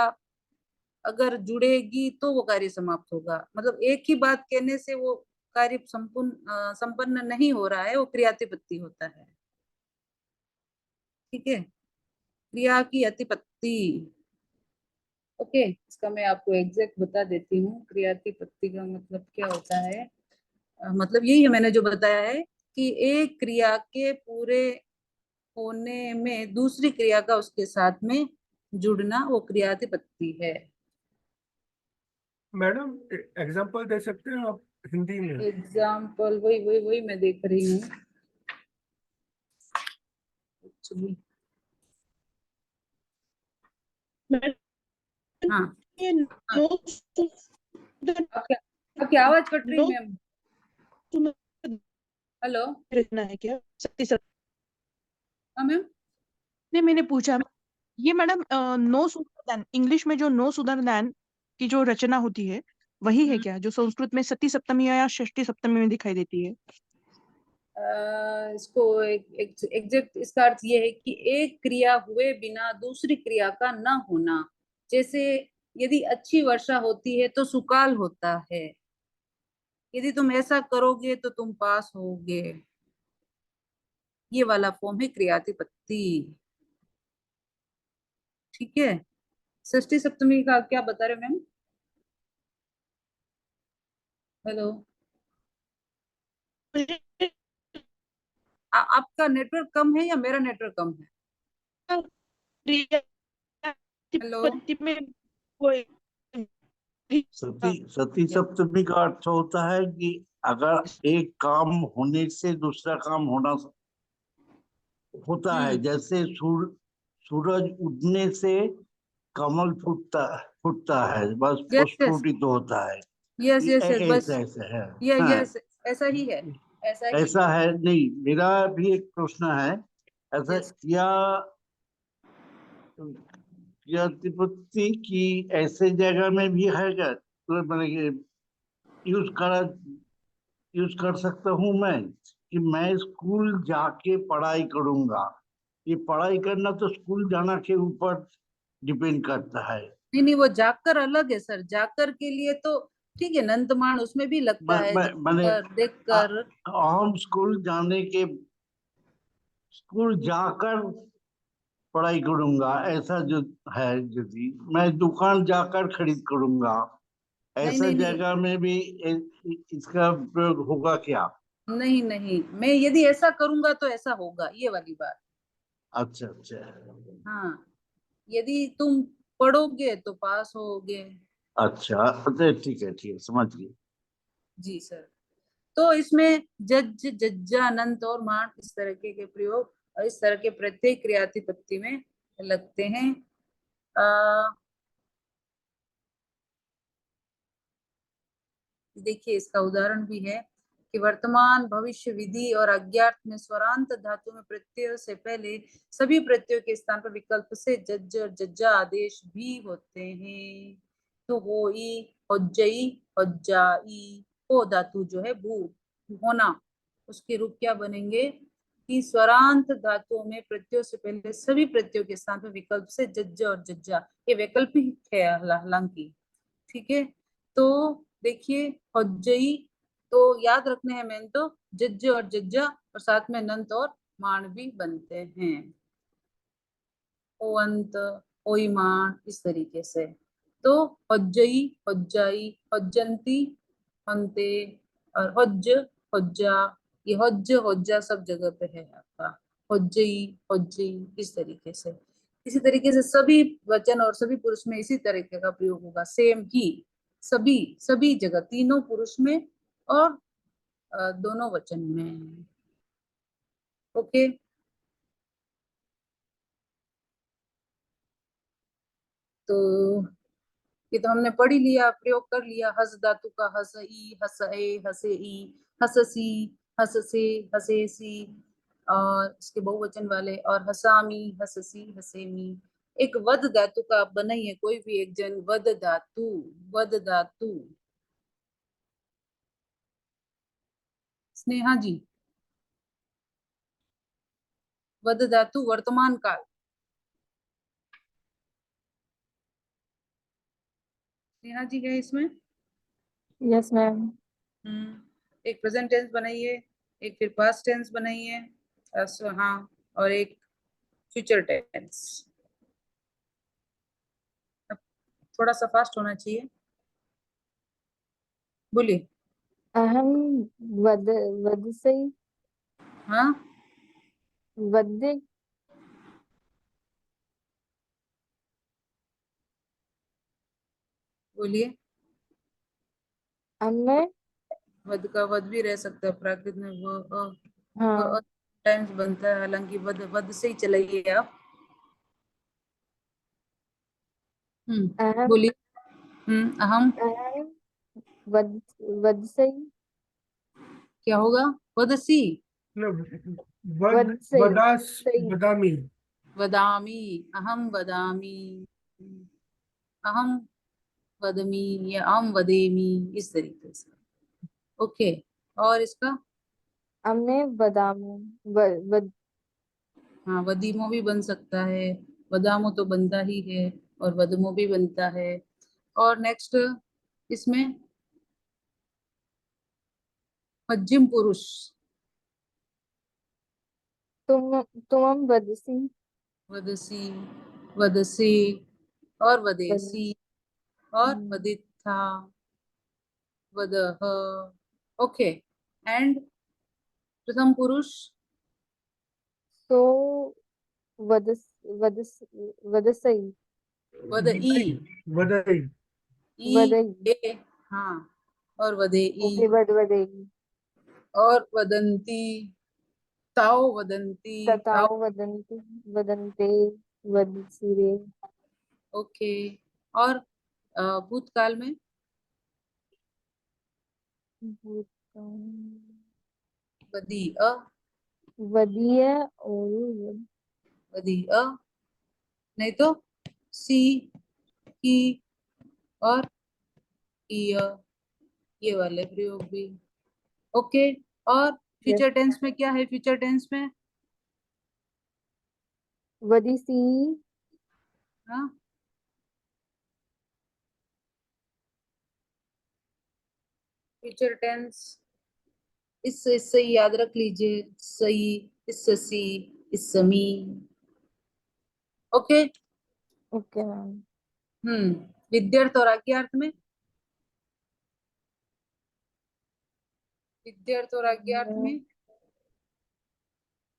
अगर जुड़ेगी तो वो कार्य समाप्त होगा। मतलब एक ही बात कहने से वो कार्य संपन्न नहीं हो रहा है, वो क्रियातिपत्ति होता है। ठीक है, क्रिया की अतिपत्ति। ओके, इसका मैं आपको एग्जैक्ट बता देती हूँ। क्रियातिपत्ति का मतलब क्या होता है? मतलब यही है मैंने जो बताया है कि एक क्रिया के पूरे होने में दूसरी क्रिया का उसके साथ में जुड़ना वो क्रियातिपत्ति है। मैडम एग्जांपल दे सकते हैं आप हिंदी में? एग्जाम्पल वही वही वही मैं देख रही हूँ एक्चुअली। हाँ, ये हाँ। नो सुधर आपकी आवाज कट रही नो मैम। सुधर हेलो। रखना है क्या? सत्य सत्य हाँ मैम। ने मैंने पूछा ये मैडम नो सुधर दैन इंग्लिश में जो नो सुधर दैन की जो रचना होती है वही है क्या जो संस्कृत में सती सप्तमी या षष्ठी सप्तमी में दिखाई देती है? इसको एग्जैक्ट इसका अर्थ ये है कि एक क्रिया हुए बिना दूसरी क्रिया का न होना। जैसे यदि अच्छी वर्षा होती है तो सुकाल होता है। यदि तुम ऐसा करोगे तो तुम पास होगे। ये वाला फॉर्म है क्रियातिपत्ति। ठीक है, षष्ठी सप्तमी का क्या बता रहे मैम? हेलो। आपका नेटवर्क कम है या मेरा नेटवर्क कम है? हेलो। क्रियातिपत्ति में कोई सती सप्तमी का अर्थ होता है कि अगर एक काम होने से दूसरा काम होना होता है। जैसे सूरज उगने से कमल फूटता है, बस यस यस पुष्पित होता है। यस यस यस, बस ऐसा ऐसा है। ये हाँ, यस ऐसा ही है। ऐसा ही ऐसा है। नहीं, मेरा भी एक प्रश्न है। ऐसा यस। प्रतिपत्ति की ऐसे जगह में भी है क्या? तो मैंने यूज कर सकता हूँ मैं कि मैं स्कूल जाके पढ़ाई करूंगा। ये पढ़ाई करना तो स्कूल जाना के ऊपर डिपेंड करता है। नहीं नहीं, वो जाकर अलग है सर। जाकर के लिए तो ठीक है, नंतमान उसमें भी लगता है मैंने देख कर। हम स्कूल जाकर पढ़ाई करूंगा, ऐसा जो है। यदि मैं दुकान जाकर खरीद करूंगा, नहीं ऐसा नहीं नहीं जगह में भी इसका प्रयोग होगा क्या? नहीं नहीं, मैं यदि ऐसा करूंगा तो ऐसा होगा, ये वाली बात। अच्छा अच्छा हाँ, यदि तुम पढ़ोगे तो पास होगे। अच्छा। अच्छा, ठीक है, समझ गए। जी सर। तो इसमें जज, जज्जा, अनंत और मान इस तरह के प्रयोग और इस तरह के प्रत्येक क्रियातिपत्ति में लगते हैं। देखिए, इसका उदाहरण भी है कि वर्तमान, भविष्य, विधि और अज्ञात में स्वरांत धातु में प्रत्यय से पहले सभी प्रत्ययों के स्थान पर विकल्प से जज और जज्जा आदेश भी होते हैं। तो होई, होज्जई, होज्जाई, हो धातु जो है भू होना, उसके रूप क्या बनेंगे कि स्वरांत धातुओं में प्रत्ययों से पहले सभी प्रत्ययों के स्थान पर विकल्प से जज्ज और जज्जा। ये वैकल्पिक है हालांकि। ठीक है, तो देखिए हज्जई तो याद रखने हैं मैंने तो जज्ज और जज्जा और साथ में नंत और मान भी बनते हैं। ओअंत, ओईमान इस तरीके से। तो हज्जई, हज्जाई, हज्जंती, हंते और हज्ज, हज्जा। ये हज्ज, हज्जा सब जगह पे है आपका। हज्जई, हज्जी इस तरीके से। इसी तरीके से सभी वचन और सभी पुरुष में इसी तरीके का प्रयोग होगा, सेम ही सभी सभी जगह, तीनों पुरुष में और दोनों वचन में। ओके, तो ये तो हमने पढ़ ही लिया, प्रयोग कर लिया। हस धातु का हसई, हसए, हसेई, हससी, हससे, हसेसी, और इसके बहुवचन वाले, और हसामी, हससी, हसेमी। एक वद धातु का आप बनाइए कोई भी एक जन, वद धातु, वद धातु। स्नेहा जी, वद धातु वर्तमान काल। स्नेहा जी है इसमें? Yes ma'am. एक प्रेजेंट टेंस बनाइए, एक फिर पास्ट टेंस बनाइए, हाँ, और एक फ्यूचर टेंस। थोड़ा सा फास्ट होना चाहिए, बोलिए। अहम वद वदसई हाँ, वद बोलिए। अम्मे। वध का वध भी रह सकता है प्राकृत में, हाँ। टाइम्स बनता है, हालांकि वध वध से ही चलाइए आप। अहम बोलिए। अहम अहम वद वदसई क्या होगा? वदसी, मतलब वद वदसई वदास सही। बदामी। वदामी, अहम वदामी, अहम वदमी, या अहम वदेमी, इस तरीके से। ओके, और इसका? अम्मे बदामू वद हाँ, वदीमो भी बन सकता है, वदामो तो बनता ही है, और वदमो भी बनता है। और नेक्स्ट इसमें मध्यम पुरुष। तुम वदसी वदसी, वदसे, और वद वदेसी, और वदित्था, वदह। ओके, एंड प्रथम पुरुष? सो वदस वदस वदसई वदई, वदई। ई, वदई। ए, हाँ, और वदेई, ओके वदेगी। और वदंती, ताओ वदंती, ताओ। तताओ वदन्ति वदन्ते वदसिरे। ओके, और भूतकाल में? वदी अ, वदीय और वदी अ, नहीं तो सी, की, और ईय, ये वाले प्रयोग भी। ओके, और यस फ्यूचर टेंस में क्या है? फ्यूचर टेंस में वदिसी हाँ, फ्यूचर टेंस इससे याद रख लीजिए, सही, इससी, इसमी। ओके। Okay ma'am. विद्यार्थ और आज्ञार्थ में? विद्यार्थ और आज्ञार्थ में?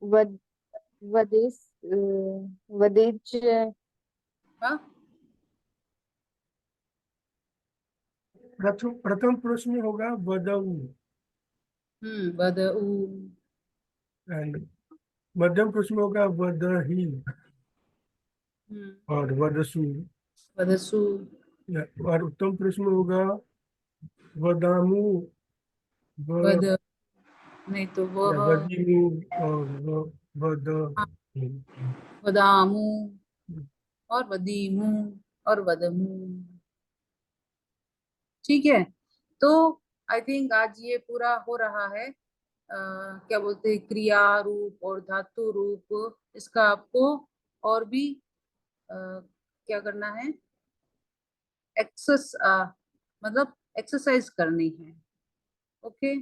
वद वदेस वदेच हाँ, प्रथम प्रथम पुरुष में होगा वदऊ, वदऊ, एंड मध्यम पुरुष में होगा वदही और वदसु, वदसु, और उत्तम पुरुष में होगा वदामु, व वद, नहीं तो वह, वदीमु और वद। हाँ, वदामू, और वदीमू, और वदमू। ठीक है, तो आई थिंक आज ये पूरा हो रहा है। क्या बोलते हैं, क्रिया रूप और धातु रूप, इसका आपको और भी क्या करना है? एक्सेस मतलब एक्सरसाइज करनी है। ओके,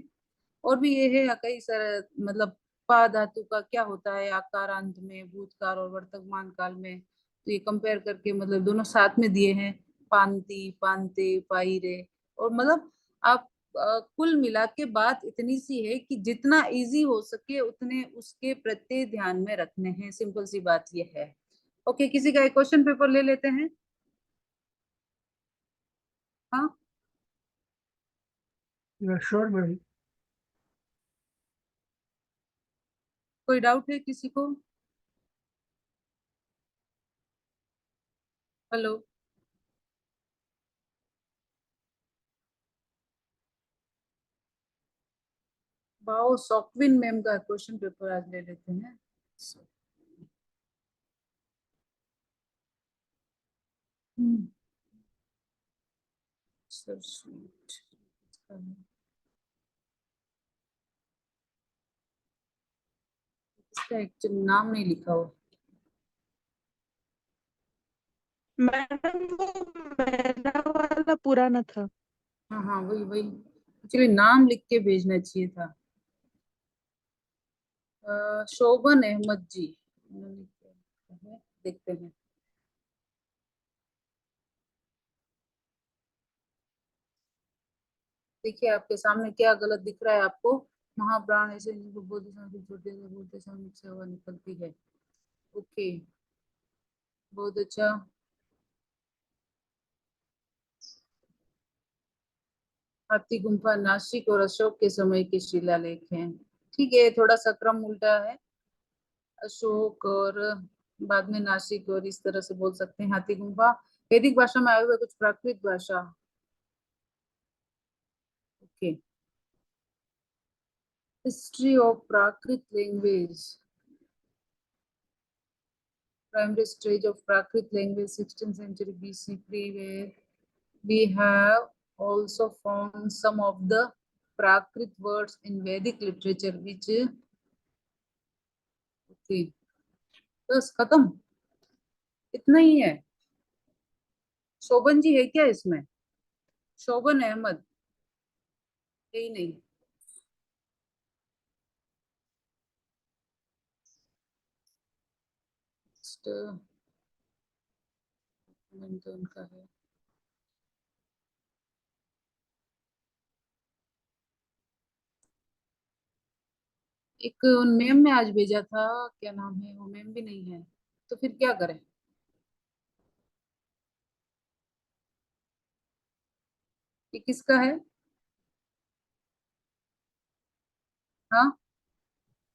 और भी ये है कई सारे, मतलब पा धातु का क्या होता है आकारांत में, भूतकाल और वर्तमान काल में, तो ये कंपेयर करके मतलब दोनों साथ में दिए हैं, पांति, पांते, पाइरे। और मतलब आप कुल मिला के बात इतनी सी है कि जितना इजी हो सके उतने उसके प्रत्यय ध्यान में रखने हैं, सिंपल सी बात ये है। ओके, किसी का एक क्वेश्चन पेपर ले लेते हैं। हाँ, श्योर मैम। कोई डाउट है किसी को? हेलो, वाओ, सॉकविन मैम का क्वेश्चन पेपर आज ले लेते हैं। So sweet. इसका एक्चुअली नाम नहीं लिखा हो। मैडम वो मेरा वाला पुराना था। हाँ हाँ, वही वही, एक्चुअली नाम लिख के भेजना चाहिए था। शोभन अहमद जी, उन्होंने क्या लिखा है, देखते हैं। देखिए आपके सामने क्या गलत दिख रहा है आपको। महाप्राण ऐसे जिनको बोलते समय छोटे से बोलते समय से हवा निकलती है। ओके, बहुत अच्छा। हाथी गुम्फा नासिक और अशोक के समय के शिलालेख हैं। ठीक है, थोड़ा सा क्रम उल्टा है, अशोक और बाद में नासिक, और इस तरह से बोल सकते हैं। हाथी गुम्फा वैदिक भाषा में आए हुए कुछ प्राकृत भाषा। Okay, history of Prakrit language, primary stage of Prakrit language, 16th century BC pre-where we have also found some of the Prakrit words in Vedic literature which okay, बस खत्म, इतना ही है। शोभन जी है क्या इसमें? शोभन अहमद है ही नहीं। तो उनका है। एक मैम ने आज भेजा था, क्या नाम है वो, मैम भी नहीं है, तो फिर क्या करें? ये किसका है? हाँ,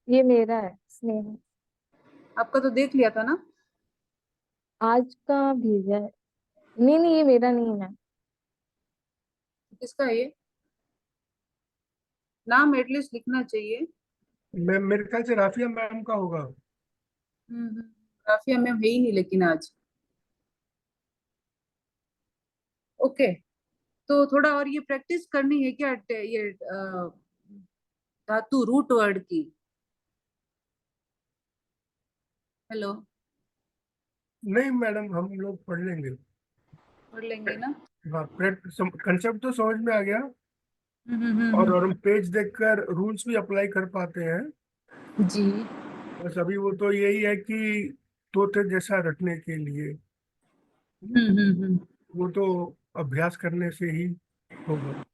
ये मेरा है, स्नेहा। आपका तो देख लिया था ना। आज का भेजा है। नहीं नहीं, ये मेरा नहीं है। किसका है ये? नाम एटलीस्ट लिखना चाहिए। मैं मेरे ख्याल से राफिया मैम का होगा। काफिया मैम है ही नहीं लेकिन आज। ओके, तो थोड़ा और ये प्रैक्टिस करनी है क्या, ये धातु रूट वर्ड की? हेलो, नहीं मैडम, हम लोग पढ़ लेंगे। पढ़ लेंगे ना? हाँ, कंसेप्ट तो समझ में आ गया। हम्म। और हम पेज देखकर रूल्स भी अप्लाई कर पाते हैं। जी। बस अभी वो तो यही है कि तोते जैसा रटने के लिए हम्म। वो तो अभ्यास करने से ही होगा।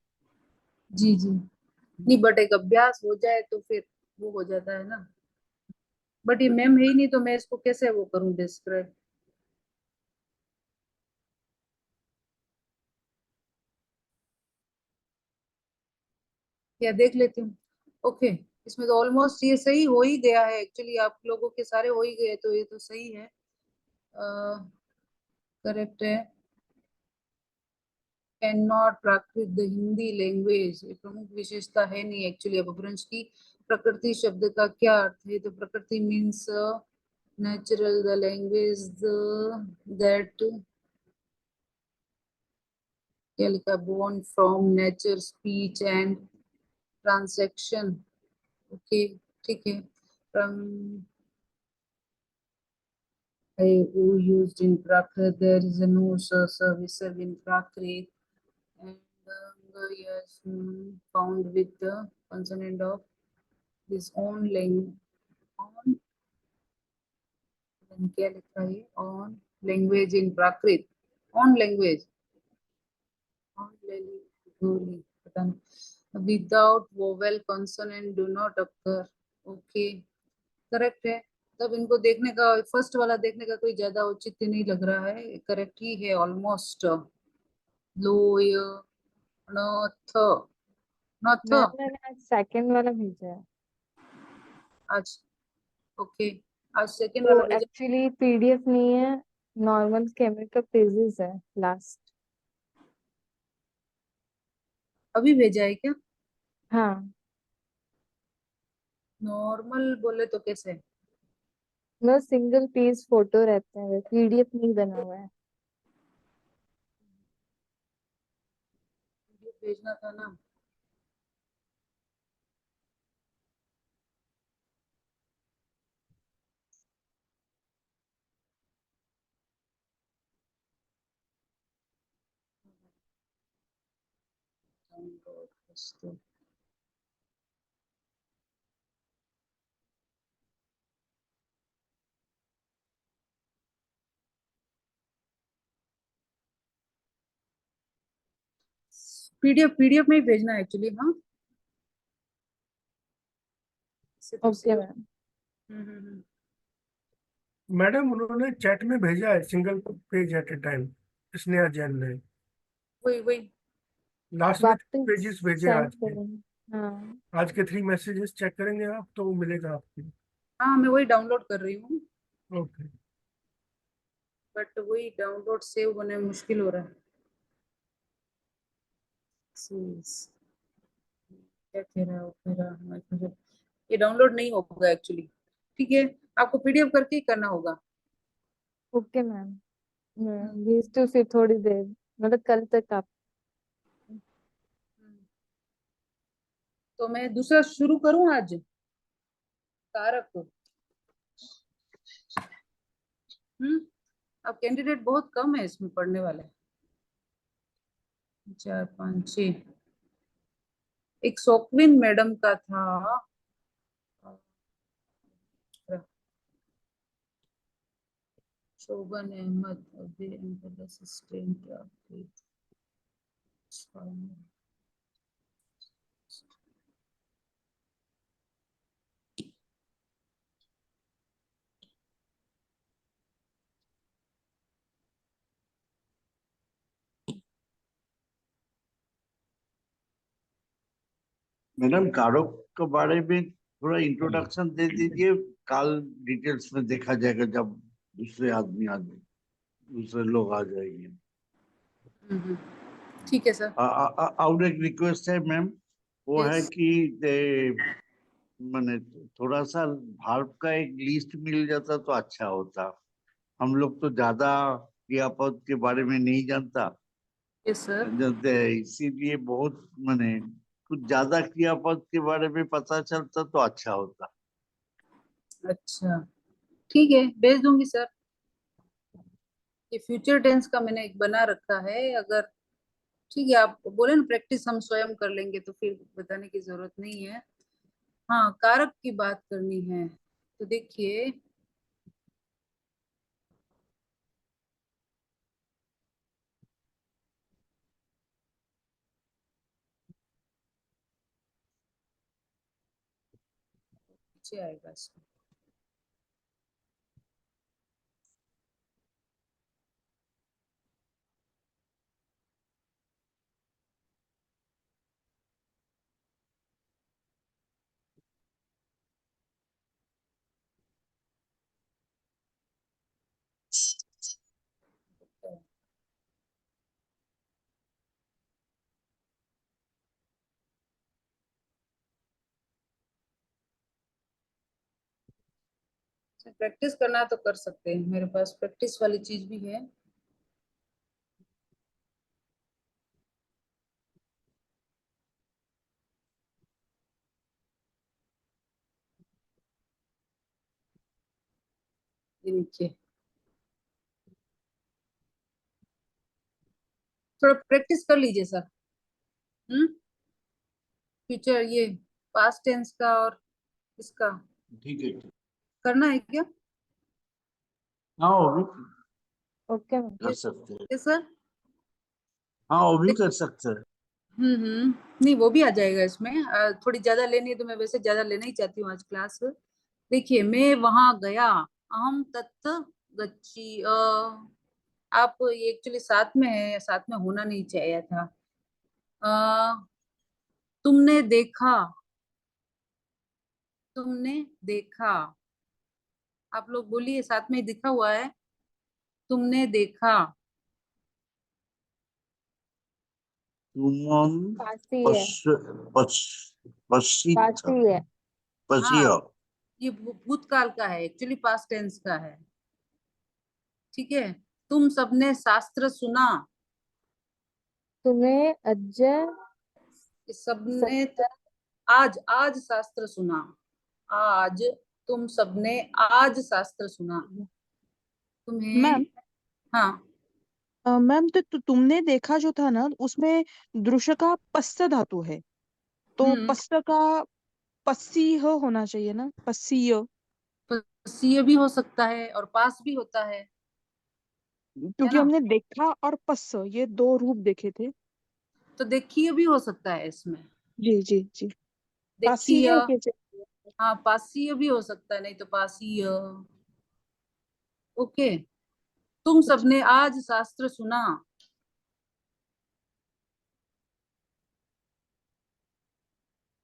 जी जी, नहीं बट एक अभ्यास हो जाए तो फिर वो हो जाता है ना। बट ये मैम है ही नहीं तो मैं इसको कैसे वो करूं डिस्क्राइब? या देख लेती हूँ। ओके, इसमें तो ऑलमोस्ट ये सही हो ही गया है, एक्चुअली आप लोगों के सारे हो ही गए, तो ये तो सही है, करेक्ट है। Can not Prakrit the Hindi language, ये प्रमुख विशेषता है नहीं एक्चुअली। अब अपभ्रंश की प्रकृति शब्द का क्या अर्थ है? तो प्रकृति means natural, the language that, क्या लिखा, born from nature, speech and transaction. Okay, ठीक है। From used in Prakrit, there is a no service in Prakrit, and yes, found with the consonant of his own language. On क्या लिखा है? On language in Prakrit, on language, on language, पता नहीं। Without vowel consonant do not occur. Okay, correct है। तब इनको देखने का, फर्स्ट वाला देखने का कोई ज्यादा औचित्य नहीं लग रहा है, करेक्ट ही है ऑलमोस्ट। लोय, नथ, नथ। मैम मैंने आज सेकंड वाला भेजा है। आज ओके, आज सेकंड वो वाला भेजा। एक्चुअली पीडीएफ नहीं है, नॉर्मल केमिक का पेजेस है लास्ट। अभी भेजा है क्या? हाँ, नॉर्मल बोले तो कैसे? मतलब सिंगल पेज फोटो रहते हैं, पीडीएफ नहीं बना हुआ है। ये भेजना था ना। डाउनलोड वस्तु। पीडीएफ में ही भेजना है एक्चुअली। हाँ, इससे तो ओके सेव। मैम। मैडम उन्होंने चैट में भेजा है, सिंगल पेज एट ए टाइम, स्नेहा जैन ने। वही वही। लास्ट में 3 वापस पेजेस भेजे सेंड आज के। करेंगे। हाँ, आज के 3 मैसेजेस चेक करेंगे आप तो वो मिलेगा आपको। हाँ, मैं वही डाउनलोड कर रही हूँ, ओके। बट वही डाउनलोड सेव होने में मुश्किल हो रहा है। Sales, क्या कह रहा है वो, कह रहा है ये डाउनलोड नहीं होगा एक्चुअली। ठीक है, आपको पीडीएफ करके ही करना होगा। Okay ma'am. मैं भेजती हूँ फिर थोड़ी देर, मतलब कल तक आप। तो मैं दूसरा शुरू करूं आज, कारक। अब कैंडिडेट बहुत कम है इसमें पढ़ने वाले, 4 5 6। एक शौकविन मैडम का था, शोभन अहमद, अभी असिस्टेंट। मैडम कारक के बारे में थोड़ा इंट्रोडक्शन दे दीजिए। कल डिटेल्स में देखा जाएगा जब दूसरे आदमी आ जाए, दूसरे लोग आ जाएंगे। ठीक है सर। और एक रिक्वेस्ट है मैम, वो है Yes. कि मैंने थोड़ा सा भार्व का एक लिस्ट मिल जाता तो अच्छा होता। हम लोग तो ज्यादा क्रियापद के बारे में नहीं Yes, sir. जानते हैं, इसीलिए बहुत मैंने कुछ ज्यादा क्रियापद के बारे में पता चलता तो अच्छा होता। अच्छा, ठीक है, भेज दूंगी सर। ये फ्यूचर टेंस का मैंने एक बना रखा है, अगर ठीक है आप बोले ना प्रैक्टिस हम स्वयं कर लेंगे तो फिर बताने की जरूरत नहीं है। हाँ, कारक की बात करनी है तो देखिए, पीछे आएगा इसमें। प्रैक्टिस करना है तो कर सकते हैं, मेरे पास प्रैक्टिस वाली चीज भी है। ये देखिए, थोड़ा प्रैक्टिस कर लीजिए सर। हम्म फ्यूचर, ये पास्ट टेंस का और इसका ठीक है, ठीक। करना है क्या? हाँ वो भी ओके मैम। कर सकते हैं। ये सर। हाँ वो भी कर सकते हैं। नहीं, वो भी आ जाएगा इसमें। थोड़ी ज्यादा लेनी है तो मैं वैसे ज्यादा लेना ही चाहती हूँ आज क्लास। देखिए, मैं वहां गया, अहम तत्त गच्छी। आप ये एक्चुअली साथ में है, साथ में होना नहीं चाहिए था। अ, तुमने देखा, तुमने देखा, आप लोग बोलिए, साथ में ही दिखा हुआ है, तुमने देखा। तुमन पासी है, पश्चित पासी है। पश्य हाँ, ये भूतकाल का है, एक्चुअली पास्ट टेंस का है। ठीक है, तुम सबने शास्त्र सुना। तुम्हें अज्ज इस सबने सत्य आज आज शास्त्र सुना। आज तुम सबने आज शास्त्र सुना। तुम्हें, मैम हाँ, मैम तो तुमने देखा जो था ना उसमें दृश्य का पस्य धातु है, तो हम्म, पस्य का पस्सीह होना चाहिए ना, पस्सीय। पसीय भी हो सकता है और पास भी होता है क्योंकि ना। हमने देखा और पस्य ये दो रूप देखे थे। तो देखिए भी हो सकता है इसमें। जी जी जी। देखिए, पासीय कैसे? हाँ, पासीय भी हो सकता है, नहीं तो पासीय। ओके, तुम अच्छा। सबने आज शास्त्र सुना।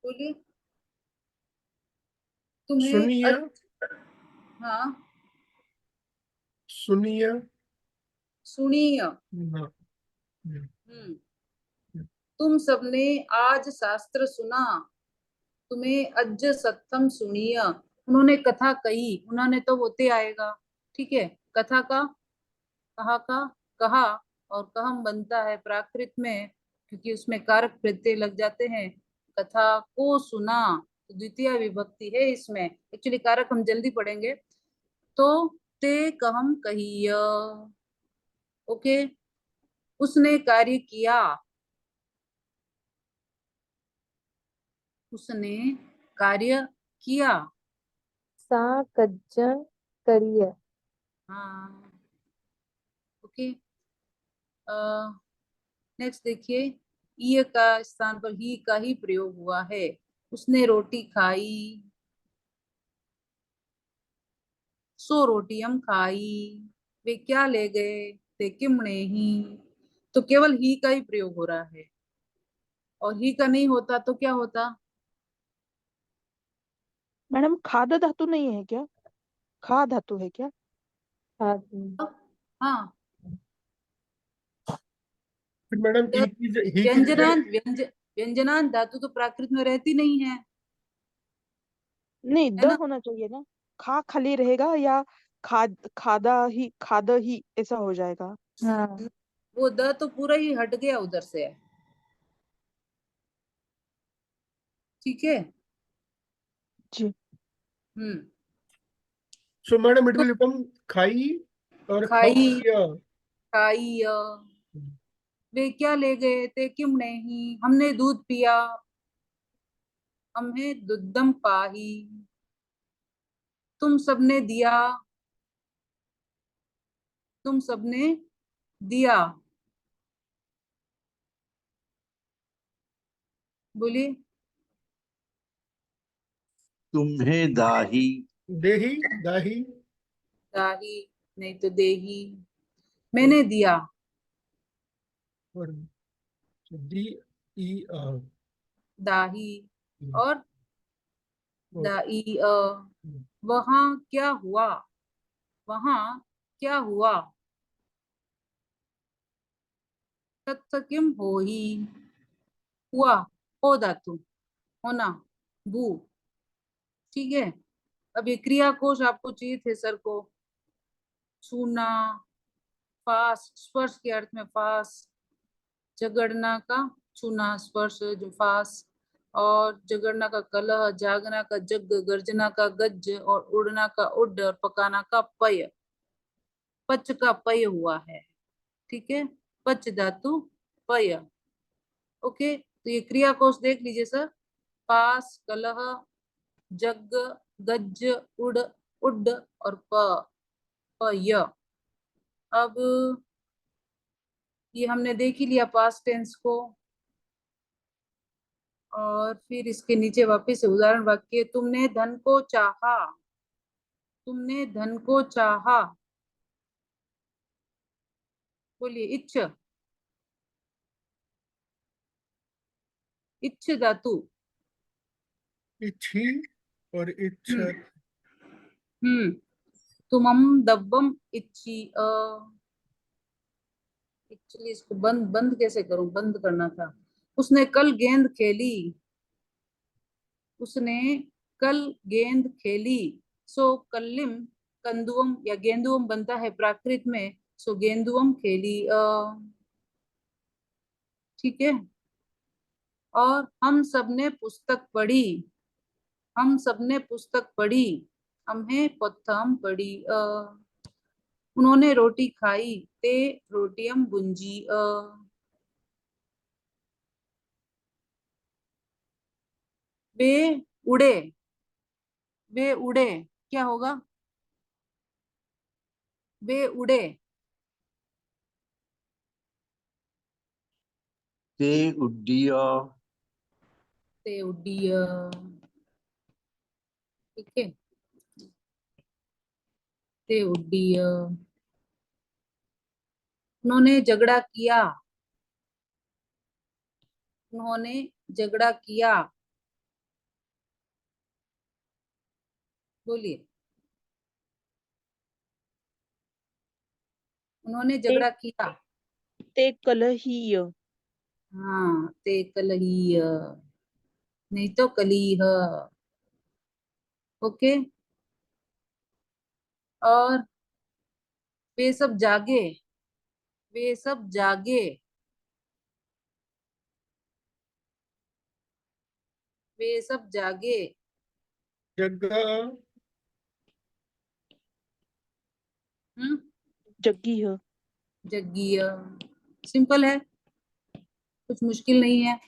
बोलिए, तुम्हें सुनिए, हाँ, सुनिए। सुनिए। हाँ, हम्म, हम्म, तुम सबने आज शास्त्र सुना। तुम्हें अज्ज सत्तम सुनिय। उन्होंने कथा कही, उन्होंने तो होते आएगा। ठीक है, कथा का, कहा का, कहा, और कहम बनता है प्राकृत में, क्योंकि उसमें कारक प्रत्यय लग जाते हैं। कथा को सुना, तो द्वितीय विभक्ति है इसमें, एक्चुअली कारक हम जल्दी पढ़ेंगे। तो ते कहम कहिय। ओके, उसने कार्य किया। उसने कार्य किया। सा कज्जन करिय। हाँ, ओके। नेक्स्ट देखिए, य का स्थान पर ही का ही प्रयोग हुआ है। उसने रोटी खाई, सो रोटी हम खाई। वे क्या ले गए, ते किमने ही। तो केवल ही का ही प्रयोग हो रहा है, और ही का नहीं होता तो क्या होता। मैडम खाद धातु नहीं है क्या? खा धातु है क्या? आदमी। हाँ, फिर मैडम तो ही की जगह व्यंजनान धातु तो प्राकृत में रहती नहीं है, नहीं, है द ना। होना चाहिए ना। खा खाली रहेगा या खाद ही ऐसा हो जाएगा। हाँ, वो द तो पूरा ही हट गया उधर से है। ठीक है। जी। हम्म, सो मैडम इट तो विल बिकम खाई और खाई, खाइया। खाई, वे क्या ले गए थे, किम नहीं, हमने दूध पिया। हमें दुद्धम पाही। तुम सबने दिया, तुम सबने दिया। बोलिए, तुम्हें दाही देही, दाही दाही, नहीं तो देही। मैंने दिया। और दी ई आ, दाही और ओ, दाई वहां क्या हुआ, वहां क्या हुआ। तत्व किम हो ही, हुआ, हो धातु, होना, भू। ठीक है, अब ये क्रिया कोश आपको चाहिए थे सर को। छूना, फास, स्पर्श के अर्थ में फास। जगड़ना का छूना स्पर्श जो फास, और जगड़ना का कलह, जागना का जग, गर्जना का गज, और उड़ना का उड, और पकाना का पय। पच का पय हुआ है। ठीक है, पच धातु, पय। ओके, तो ये क्रिया कोश देख लीजिए सर। पास, कलह, जग, गज, उड़, उड, और पय। अब ये हमने देख ही लिया पास्ट टेंस को, और फिर इसके नीचे वापस से उदाहरण वाक्य, तुमने धन को चाहा। तुमने धन को चाहा। बोलिए, इच्छ, इच्छ धातु। इच्छी और इच्छा। हम्म, तुमम दब्बम इच्ची एक्चुअली इसको बंद बंद कैसे करूं, बंद करना था। उसने कल गेंद खेली, उसने कल गेंद खेली। सो कल्लिम कंदुवम या गेंदुवम बनता है प्राकृत में, सो गेंदुवम खेली ठीक है। और हम सबने पुस्तक पढ़ी, हम सबने पुस्तक पढ़ी, हमने पत्थम पढ़ी उन्होंने रोटी खाई, ते रोटियम बुंजी वे उड़े, वे उड़े क्या होगा, वे उड़े ते उड्डिया, ते उड्डीय ठीक है, ते उड्डीय। उन्होंने झगड़ा किया, उन्होंने झगड़ा किया, बोलिए। उन्होंने झगड़ा किया, ते कलहीय। हाँ ते कलहीय, नहीं तो कलीह। ओके। और वे सब जागे, वे सब जागे, वे सब जागे जगह जग्गी ह। जग्गीय। सिंपल है, कुछ मुश्किल नहीं है,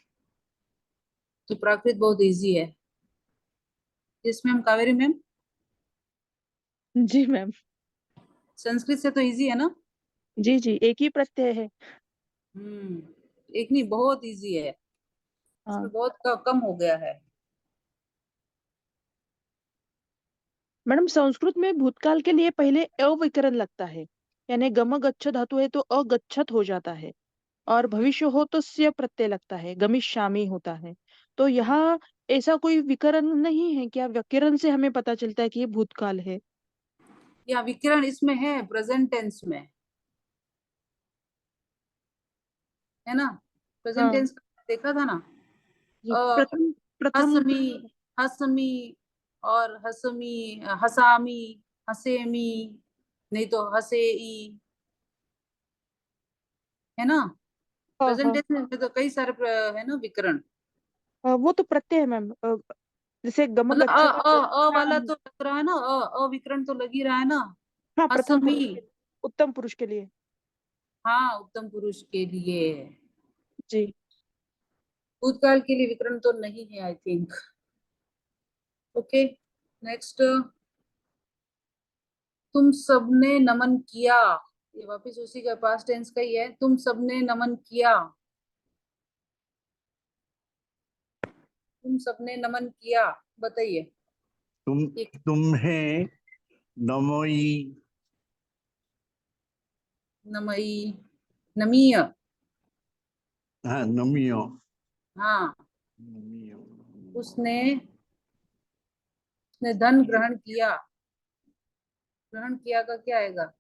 तो प्राकृत बहुत इजी है। इसमें हम कावेरी मैम, जी मैम। संस्कृत से तो इजी है ना। जी जी, एक ही प्रत्यय है। एक नहीं, बहुत इजी है, हाँ इसमें बहुत कम हो गया है। मैडम, संस्कृत में भूतकाल के लिए पहले अविकरण लगता है, यानी गम गच्छ धातु है तो अगच्छत हो जाता है, और भविष्य हो तो स्य प्रत्यय लगता है, गमिष्यामि होता है। तो यहाँ ऐसा कोई विकरण नहीं है, क्या व्यकरण से हमें पता चलता है कि ये भूतकाल है? या विकरण इसमें है प्रेजेंट टेंस में, है ना। प्रेजेंट हाँ टेंस देखा था ना। जी, अ, प्रथम प्रथम। हसमी, हसमी और हसमी, हसामी, हसेमी, नहीं तो हसेई, है ना। हाँ प्रेजेंट हाँ टेंस में तो कई सारे है ना विकरण। वो तो प्रत्यय है मैम। जैसे गम मतलब गच्छ का अ हाँ वाला तो लग रहा है ना, विकरण तो लग ही रहा है ना। हाँ, प्रथम हसमी, पुरुष के, उत्तम पुरुष के लिए। हाँ उत्तम पुरुष के लिए। जी। भूतकाल के लिए विकरण तो नहीं है आई थिंक। ओके नेक्स्ट, तुम सबने नमन किया, ये वापिस उसी का पास्ट टेंस का ही है, तुम सबने नमन किया, तुम सबने नमन किया, बताइए। तुम एक तुम्हें नमोई, नमई, नमीय, हाँ नमियो, हाँ नमियो, उसने, उसने धन ग्रहण किया, ग्रहण किया का क्या आएगा।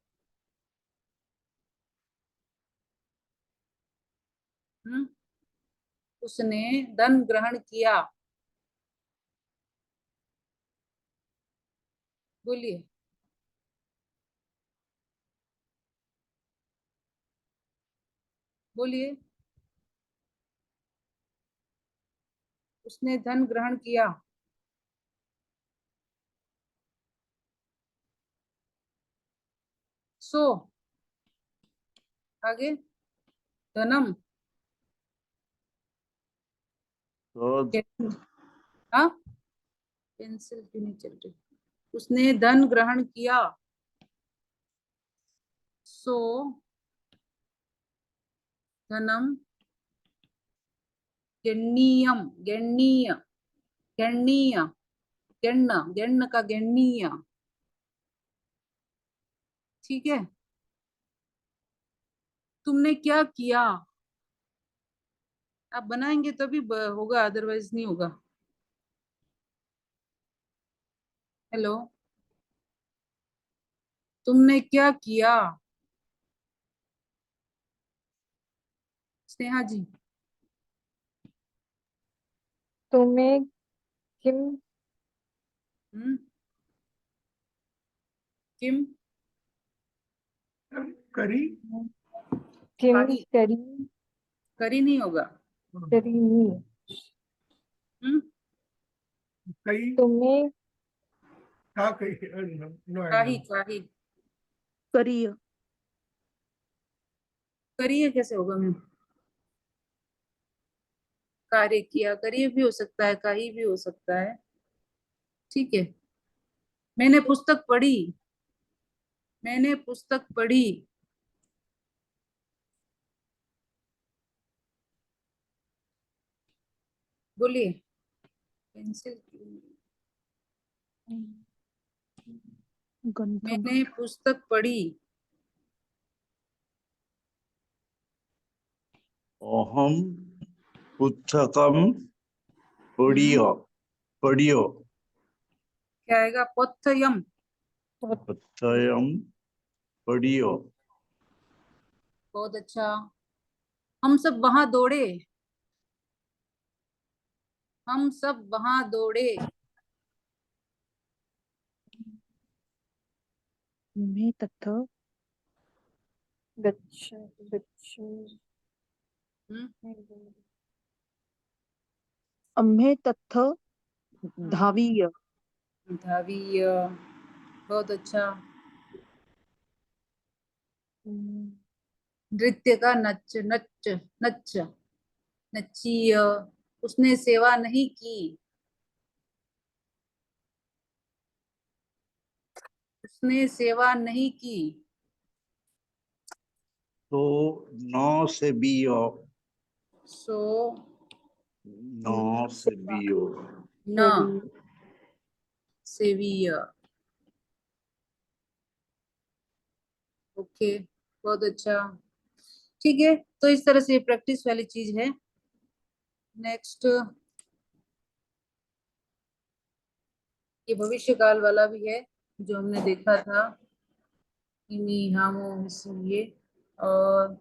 हम्म, उसने धन ग्रहण किया, बोलिए। बोलिए, उसने धन ग्रहण किया। सो आगे, धनम, तो हाँ पेंसिल क्यों नहीं चल रही। उसने धन ग्रहण किया, सो धनम गण्यम, गण्य, गण्य, गण्य, गण्य का गण्य, ठीक है। तुमने क्या किया, आप बनाएंगे तभी होगा, अदरवाइज नहीं होगा। हेलो, तुमने क्या किया? स्नेहा जी। तुम्हें किम हम्म, किम करी। किम काही करी करी नहीं होगा। करी नी हम्म, कई तुमने था कई नो काही आइडिया। काही करिए। करिए कैसे होगा मैम? कार्य किया, करिए भी हो सकता है, काही भी हो सकता है। ठीक है। मैंने पुस्तक पढ़ी, मैंने पुस्तक पढ़ी। बोलिए। पेंसिल। गंथम। मैंने पुस्तक पढ़ी। अहम पुस्तकम पढ़ियो पढ़ियो क्या आएगा? पथ्यम। पथ्यम पढ़ियो। बहुत अच्छा। हम सब वहां दौड़े, हम सब वहां दौड़े। मैं तथा गच्छ गच्छ हम्म, अम्हे तथ हम्म। धावीय। धावीय। बहुत अच्छा। नृत्य का नच नच नच नचिय। उसने सेवा नहीं की, उसने सेवा नहीं की। तो नौ से बियो, सो नौ से बियो। न सेवीय। ओके, बहुत अच्छा। ठीक है, तो इस तरह से प्रैक्टिस वाली चीज है। नेक्स्ट, ये भविष्य काल वाला भी है जो हमने देखा था। इमी हामो ये, और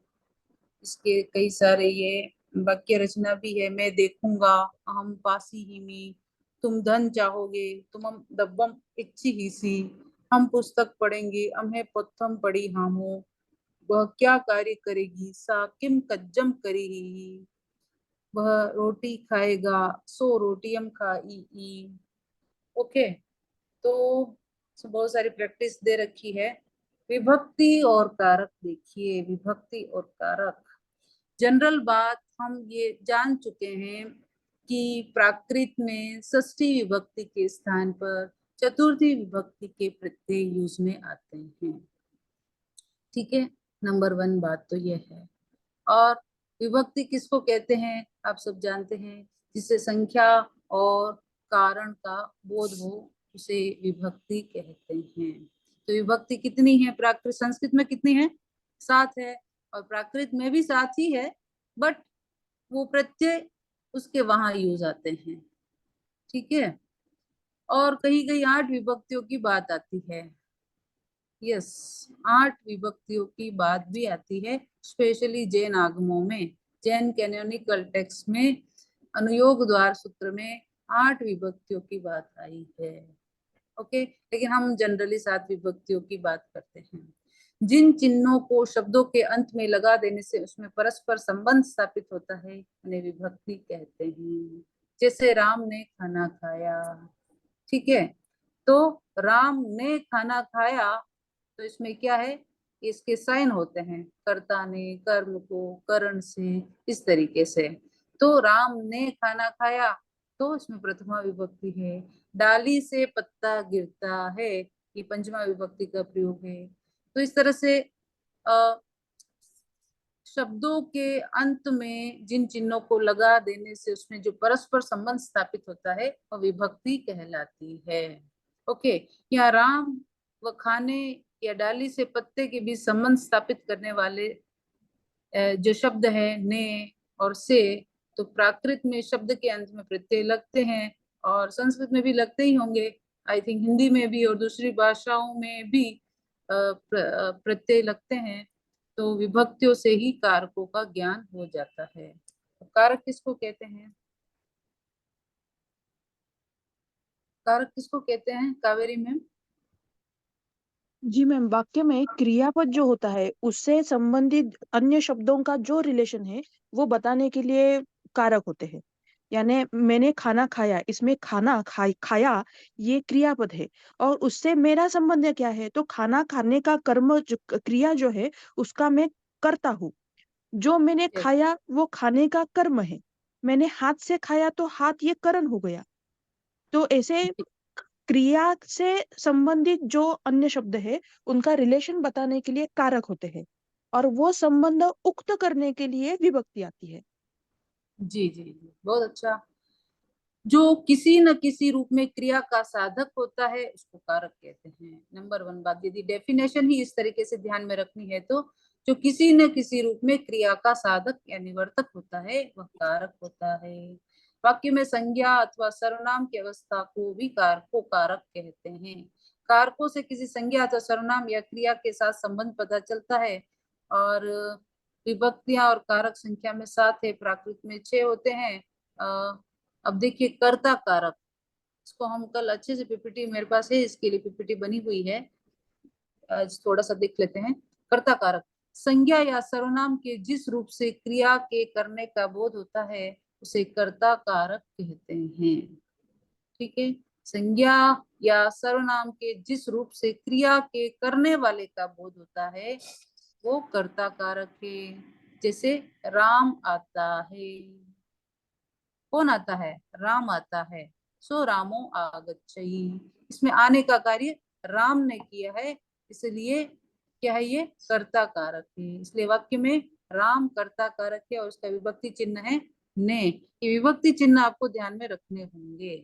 इसके कई सारे ये वाक्य रचना भी है। मैं देखूंगा, हम पासी हिमी, तुम धन चाहोगे, तुम हम दब्बम इच्छी ही सी, हम पुस्तक पढ़ेंगे, अम्हे पत्थम पढ़ी हामो, वह क्या कार्य करेगी, सा किम कज्जम करेगी, वह रोटी खाएगा, सो रोटियम खाई। ओके, तो बहुत सारी प्रैक्टिस दे रखी है। विभक्ति और कारक देखिए, विभक्ति और कारक। जनरल बात हम ये जान चुके हैं कि प्राकृत में षष्ठी विभक्ति के स्थान पर चतुर्थी विभक्ति के प्रत्यय यूज में आते हैं। ठीक है, नंबर 1 बात तो यह है। और विभक्ति किसको कहते हैं आप सब जानते हैं, जिसे संख्या और कारण का बोध हो उसे विभक्ति कहते हैं। तो विभक्ति कितनी है? प्राकृत संस्कृत में कितनी है? 7 है, और प्राकृत में भी 7 ही है, बट वो प्रत्यय उसके वहां यूज आते हैं। ठीक है, और कहीं कहीं 8 विभक्तियों की बात आती है। यस, 8 विभक्तियों की बात भी आती है, स्पेशली जैन आगमों में, जैन कैनोनिकल टेक्स्ट में, अनुयोग द्वार सूत्र में 8 विभक्तियों की बात आई है। ओके, लेकिन हम जनरली 7 विभक्तियों की बात करते हैं। जिन चिन्हों को शब्दों के अंत में लगा देने से उसमें परस्पर संबंध स्थापित होता है उन्हें विभक्ति कहते हैं। जैसे राम ने खाना खाया। ठीक है, तो राम ने खाना खाया, तो इसमें क्या है, इसके साइन होते हैं, कर्ता ने, कर्म को, करण से, इस तरीके से। तो राम ने खाना खाया, तो इसमें प्रथमा विभक्ति है। डाली से पत्ता गिरता है, ये पंचमा विभक्ति का प्रयोग है। तो इस तरह से शब्दों के अंत में जिन चिन्हों को लगा देने से उसमें जो परस्पर संबंध स्थापित होता है वह विभक्ति कहलाती है। ओके, यहाँ राम व खाने या डाली से पत्ते के बीच संबंध स्थापित करने वाले जो शब्द है ने और से, तो प्राकृत में शब्द के अंत में प्रत्यय लगते हैं, और संस्कृत में भी लगते ही होंगे, आई थिंक हिंदी में भी और दूसरी भाषाओं में भी प्रत्यय लगते हैं तो विभक्तियों से ही कारकों का ज्ञान हो जाता है। तो कारक किसको कहते हैं? कारक किसको कहते हैं कावेरी मैम? जी मैम, वाक्य में क्रियापद जो होता है उससे संबंधित अन्य शब्दों का जो रिलेशन है वो बताने के लिए कारक होते हैं। यानी मैंने खाना खाया, इसमें खाया ये क्रियापद है और उससे मेरा संबंध क्या है, तो खाना खाने का कर्म क्रिया जो है उसका मैं करता हूँ। जो मैंने Yes. खाया वो खाने का कर्म है। मैंने हाथ से खाया तो हाथ ये करण हो गया। तो ऐसे क्रिया से संबंधित जो अन्य शब्द है उनका रिलेशन बताने के लिए कारक होते हैं और वो संबंध उक्त करने के लिए विभक्ति आती है। जी जी जी, बहुत अच्छा। जो किसी न किसी रूप में क्रिया का साधक होता है उसको कारक कहते हैं। नंबर 1 बात, यदि डेफिनेशन ही इस तरीके से ध्यान में रखनी है तो जो किसी न किसी रूप में क्रिया का साधक या निवर्तक होता है वह कारक होता है। वाक्य में संज्ञा अथवा सर्वनाम की अवस्था को भी कारक कहते हैं। कारकों से किसी संज्ञा अथवा सर्वनाम या क्रिया के साथ संबंध पता चलता है। और विभक्तियां और कारक संख्या में 7 है, प्राकृत में 6 होते हैं। अब देखिए कर्ता कारक, इसको हम कल अच्छे से पीपीटी मेरे पास है, इसके लिए पीपीटी बनी हुई है, आज थोड़ा सा देख लेते हैं। कर्ता कारक संज्ञा या सर्वनाम के जिस रूप से क्रिया के करने का बोध होता है उसे कर्ता कारक कहते हैं। ठीक है, संज्ञा या सर्वनाम के जिस रूप से क्रिया के करने वाले का बोध होता है वो कर्ता कारक है। जैसे राम आता है, कौन आता है? राम आता है। सो रामो आगच्छति, इसमें आने का कार्य राम ने किया है, इसलिए क्या है? ये कर्ता कारक है। इसलिए वाक्य में राम कर्ता कारक है और उसका विभक्ति चिन्ह है ने। ये विभक्ति चिन्ह आपको ध्यान में रखने होंगे।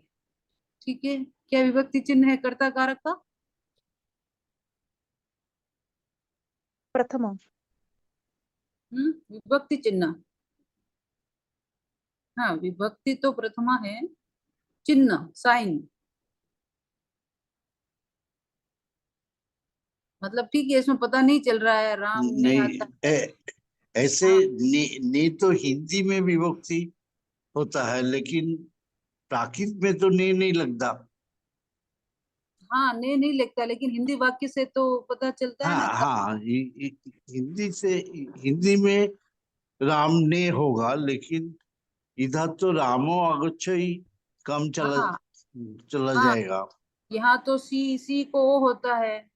ठीक है, क्या विभक्ति चिन्ह है कर्ता कारक का? प्रथमा। विभक्ति चिन्ह, हाँ विभक्ति तो प्रथमा है, चिन्ह साइन मतलब ठीक है, इसमें पता नहीं चल रहा है राम ने नहीं, आता। ऐसे हाँ ने तो हिंदी में विभक्ति होता है लेकिन प्राकृत में तो ने नहीं लगता। हाँ, ने नहीं लगता, लेकिन हिंदी वाक्य से तो पता चलता है हाँ ना। हाँ, हिंदी से, हिंदी में राम ने होगा लेकिन इधर तो रामो अगच्छई कम चला हाँ चला हाँ, जाएगा। यहाँ तो सी को ओ होता है,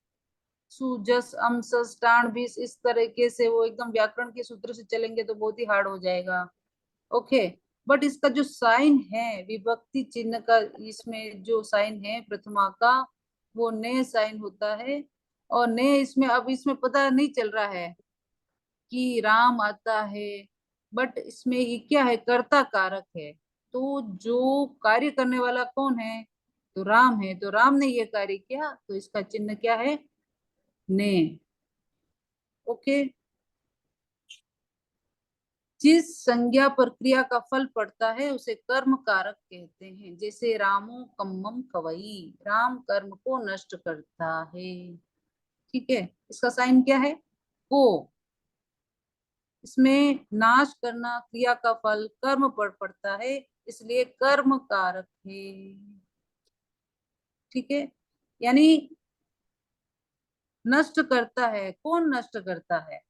सु जस अम सस टाण बीस, इस तरीके से वो एकदम व्याकरण के सूत्र से चलेंगे तो बहुत ही हार्ड हो जाएगा। ओके, बट इसका जो साइन है विभक्ति चिन्ह का, इसमें जो साइन है प्रथमा का वो ने साइन होता है। और ने इसमें, अब इसमें पता नहीं चल रहा है कि राम आता है, बट इसमें ये क्या है? कर्ता कारक है। तो जो कार्य करने वाला कौन है? तो राम है, तो राम ने ये कार्य किया तो इसका चिन्ह क्या है? ने। ओके, जिस संज्ञा पर क्रिया का फल पड़ता है उसे कर्म कारक कहते हैं। जैसे रामो कम्मम कवई, राम कर्म को नष्ट करता है। ठीक है, इसका साइन क्या है? को। इसमें नाश करना क्रिया का फल कर्म पर पड़ता है, इसलिए कर्म कारक है। ठीक है, यानी नष्ट करता है, कौन नष्ट करता है?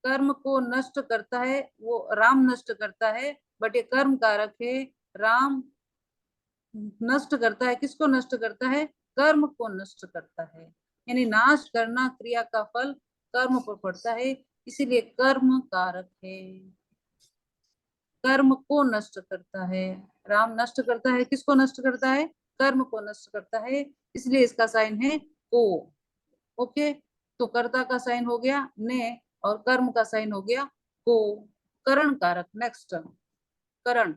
कर्म को नष्ट करता है वो राम नष्ट करता है, बट ये कर्म कारक है। राम नष्ट करता है, किसको नष्ट करता है? कर्म को नष्ट करता है। यानी नाश करना क्रिया का फल कर्म पर पड़ता है, इसीलिए कर्म कारक है। कर्म को नष्ट करता है, राम नष्ट करता है, किसको नष्ट करता है? कर्म को नष्ट करता है, इसलिए इसका साइन है को। ओके, तो कर्ता का साइन हो गया ने और कर्म का साइन हो गया को। करण कारक, नेक्स्ट करण,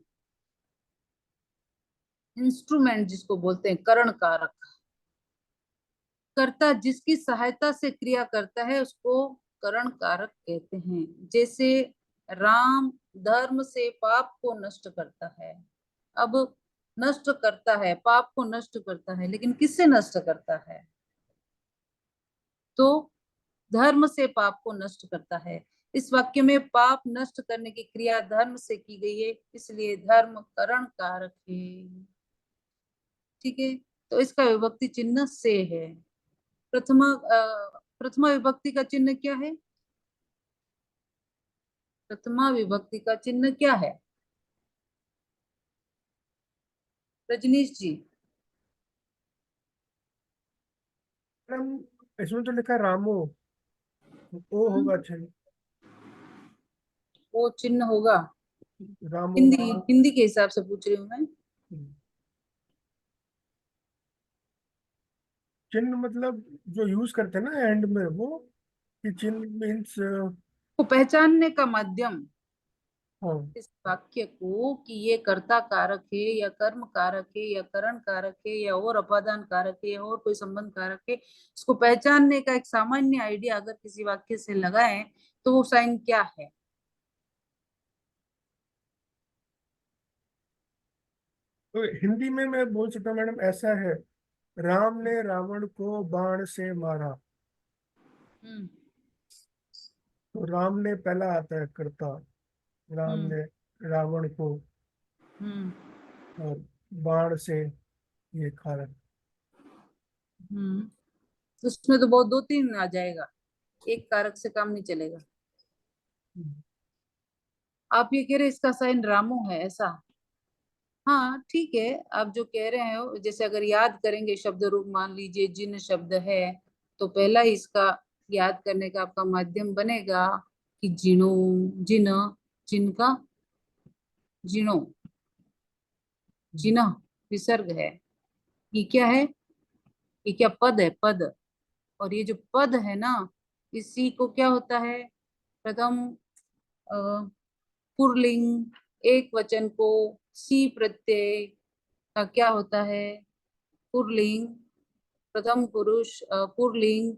इंस्ट्रूमेंट जिसको बोलते हैं करण कारक। कर्ता जिसकी सहायता से क्रिया करता है उसको करण कारक कहते हैं। जैसे राम धर्म से पाप को नष्ट करता है। अब नष्ट करता है, पाप को नष्ट करता है, लेकिन किससे नष्ट करता है? तो धर्म से पाप को नष्ट करता है। इस वाक्य में पाप नष्ट करने की क्रिया धर्म से की गई है, इसलिए धर्म करण कारक है। ठीक है, तो इसका विभक्ति चिन्ह से है। प्रथमा विभक्ति का चिन्ह क्या है? प्रथमा विभक्ति का चिन्ह क्या है रजनीश जी? मैडम इसमें तो लिखा है रामो, ओ होगा चाहिए। वो चिन्ह होगा। रामो। हिंदी हिंदी के हिसाब से पूछ रही हूँ मैं। चिन्ह मतलब जो यूज करते हैं ना एंड में, वो कि चिन्ह मीन्स। वो पहचानने का माध्यम हाँ। इस वाक्य को कि ये कर्ता कारक है या कर्म कारक है या करण कारक है या और अपादान कारक है या और कोई संबंध कारक है, इसको पहचानने का एक सामान्य आइडिया अगर किसी वाक्य से लगाएं तो वो साइन क्या है? तो हिंदी में मैं बोल सकता हूँ मैडम, ऐसा है, राम ने रावण को बाण से मारा। हम्म तो राम ने पहला आता है कर्ता, राम हम्म ने रावण को, हम्म और बाण से ये कारक। तो उसमें तो बहुत दो तीन आ जाएगा, एक कारक से काम नहीं चलेगा। आप ये कह रहे इसका साइन रामो है ऐसा? हाँ ठीक है, आप जो कह रहे हो, जैसे अगर याद करेंगे शब्द रूप, मान लीजिए जिन शब्द है, तो पहला ही इसका याद करने का आपका माध्यम बनेगा कि जिनो, जिन, जिनका, जिनो, जिना विसर्ग है। ये क्या है? ये क्या पद है? पद। और ये जो पद है ना, इसी को क्या होता है, प्रथम पुल्लिंग एक वचन को सी प्रत्यय का क्या होता है, पुल्लिंग, प्रथम पुरुष पुल्लिंग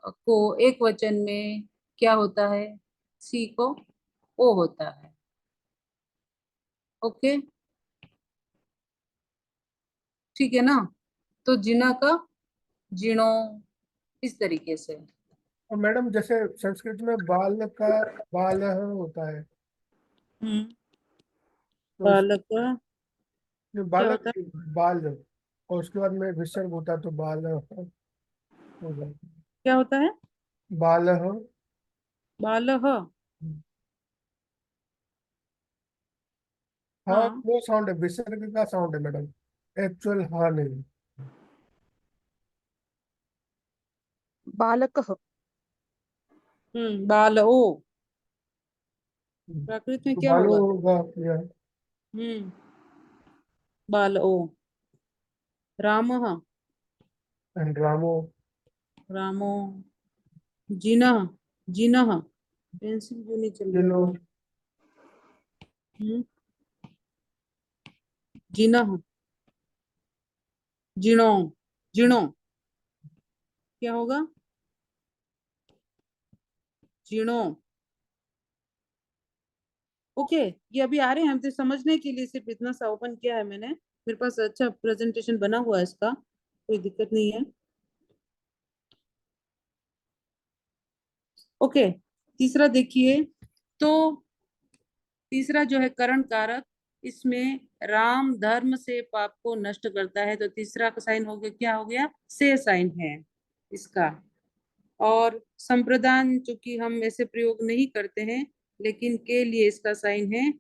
को एक वचन में क्या होता है, सी को ओ होता है। ओके, ठीक है ना? तो जिना का जिणो, इस तरीके से। और मैडम जैसे संस्कृत में बाल का बाल होता है, तो बालक जो क्या बालक होता है? बाल, और उसके बाद में विसर्ग होता है तो बाल हो जाता है। क्या होता है? बाल। बालह। हाँ, हाँ। वो साउंड है, विसर्ग का साउंड है मैडम, एक्चुअल हाँ नहीं। बालकः। बाल ओ, प्राकृत में तो क्या बालो होगा? होगा या हम्म बाल ओ, रामः, एंड रामो। रामो, जिनः, जिनः, पेंसिल क्यों नहीं चल रही जिनो। है? हम्म जिनः, जिणो, जिणो क्या होगा? जिणो। ओके, ये अभी आ रहे हैं हम तो समझने के लिए, सिर्फ इतना सा ओपन किया है मैंने, मेरे पास अच्छा प्रेजेंटेशन बना हुआ है इसका, कोई दिक्कत नहीं है। ओके, तीसरा देखिए, तो तीसरा जो है करण कारक, इसमें राम धर्म से पाप को नष्ट करता है, तो तीसरा का साइन हो गया, क्या हो गया, से साइन है इसका। और संप्रदान चूंकि हम ऐसे प्रयोग नहीं करते हैं, लेकिन के लिए इसका साइन है,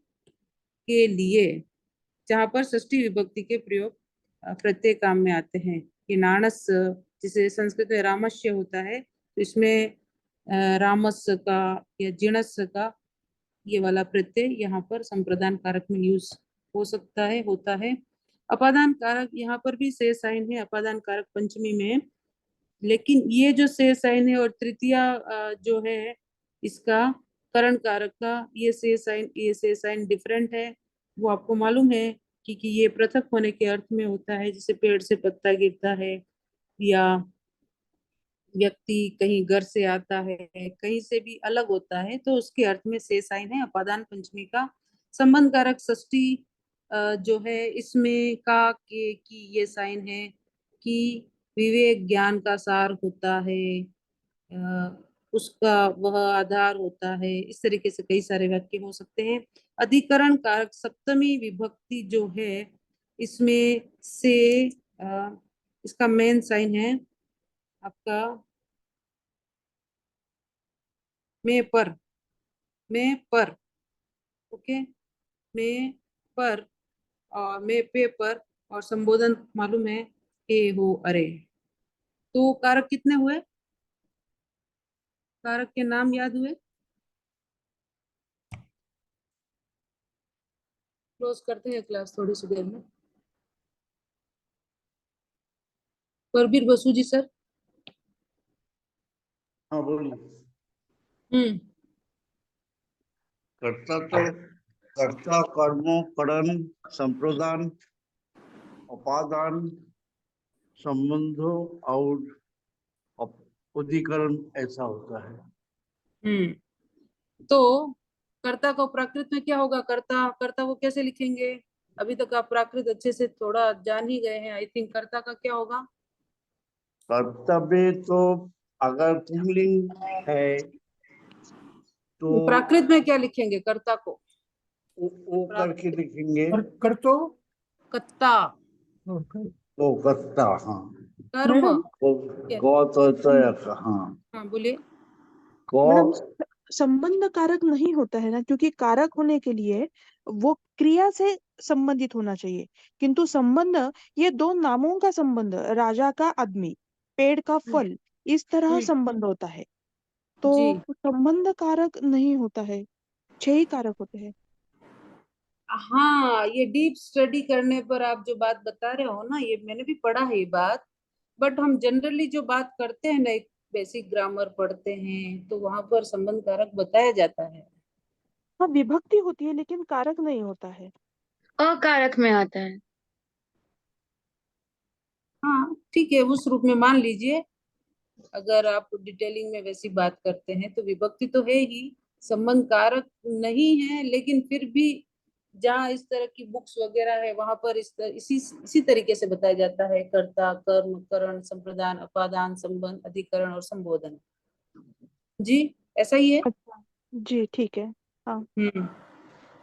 के लिए, जहां पर षष्ठी विभक्ति के प्रयोग प्रत्येक काम में आते हैं। कि नाणस, जिसे संस्कृत में रामस्य होता है, तो इसमें रामस का या जिणस का ये वाला प्रत्यय यहाँ पर संप्रदान कारक में यूज हो सकता है, होता है। अपादान कारक यहाँ पर भी से साइन है, अपादान कारक पंचमी में, लेकिन ये जो से साइन है और तृतीया जो है इसका करण कारक का, ये से साइन डिफरेंट है। वो आपको मालूम है कि ये पृथक होने के अर्थ में होता है, जैसे पेड़ से पत्ता गिरता है, या व्यक्ति कहीं घर से आता है, कहीं से भी अलग होता है, तो उसके अर्थ में से साइन है अपादान पंचमी का। संबंध कारक षष्ठी जो है, इसमें का के की ये साइन है कि विवेक ज्ञान का सार होता है, उसका वह आधार होता है। इस तरीके से कई सारे वाक्य हो सकते हैं। अधिकरण कारक सप्तमी विभक्ति जो है इसमें से इसका मेन साइन है आपका मैं पर, ओके, मैं पर और मैं पे पर, और संबोधन मालूम है ए हो अरे। तो कारक कितने हुए? कारक के नाम याद हुए? क्लोज करते हैं क्लास थोड़ी सी देर में। परबीर बसु जी सर। हाँ बोलिए। कर्ता तो कर्ता, कर्मों, करण, संप्रदान, उपादान, संबंधों और अधिकरण ऐसा होता है। तो कर्ता को प्राकृत में क्या होगा? कर्ता कर्ता को कैसे लिखेंगे? अभी तक आप प्राकृत अच्छे से थोड़ा जान ही गए हैं। आई थिंक कर्ता का क्या होगा? कर्तव्य तो अगर पुल्लिंग है तो प्राकृत में क्या लिखेंगे कर्ता को? वो करके लिखेंगे। कर तो कत्ता, वो कर्ता, हाँ। कर्म। मैडम वो गौ तो हाँ। हाँ बोलिए। गौ मैडम संबंध कारक नहीं होता है ना, क्योंकि कारक होने के लिए वो क्रिया से संबंधित होना चाहिए। किंतु संबंध ये दो नामों का संबंध, राजा का आदमी, पेड़ का फल, इस तरह संबंध होता है। तो जी संबंध कारक नहीं होता है, 6 ही कारक होते हैं। हाँ, ये डीप स्टडी करने पर आप जो बात बता रहे हो ना, ये मैंने भी पढ़ा है ये बात। बट हम जनरली जो बात करते हैं ना, एक बेसिक ग्रामर पढ़ते हैं तो वहां पर संबंध कारक बताया जाता है। हाँ, विभक्ति होती है लेकिन कारक नहीं होता है। अकारक में आता है। हाँ ठीक है, उस रूप में मान लीजिए। अगर आप डिटेलिंग में वैसी बात करते हैं तो विभक्ति तो है ही, संबंध कारक नहीं है, लेकिन फिर भी जहाँ इस तरह की बुक्स वगैरह है वहां पर इसी तरीके से बताया जाता है। कर्ता, कर्म, करण, संप्रदान, अपादान, संबंध, अधिकरण और संबोधन। जी ऐसा ही है। अच्छा, जी ठीक है। हाँ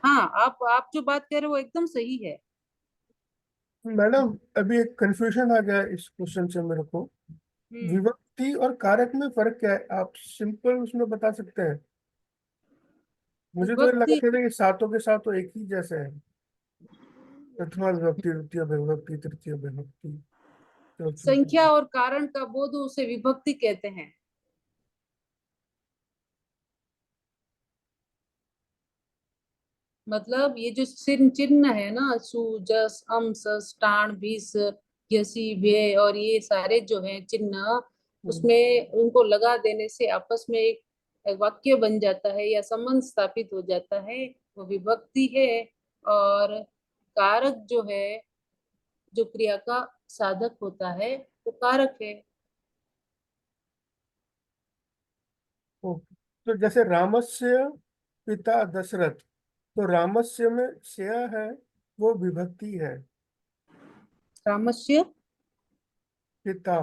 हाँ, आप जो बात कह रहे हो वो एकदम सही है। मैडम अभी एक कंफ्यूजन आ गया इस क्वेश्चन से मेरे को। विभक्ति और कारक में फर्क क्या है, आप सिंपल उसमें बता सकते हैं? मुझे तो ये लगा विभक्ति था कि सातों के सातों एक ही जैसे हैं। प्रथमा विभक्ति, द्वितीय विभक्ति, तृतीय विभक्ति, चौथी। संख्या और कारण का बोध उसे विभक्ति कहते हैं। मतलब ये जो चिन्ह है ना, सु, जस, अम, सस, टाण, भीस, यसी, भे, और ये सारे जो हैं चिन्ह, उसमें उनको लगा देने से आपस में एक वाक्य बन जाता है या संबंध स्थापित हो जाता है, वो विभक्ति है। और कारक जो है, जो क्रिया का साधक होता है, वो कारक है। ओके। तो जैसे रामस्य पिता दशरथ, तो रामस्य में श्य है, वो विभक्ति है। रामस्य, पिता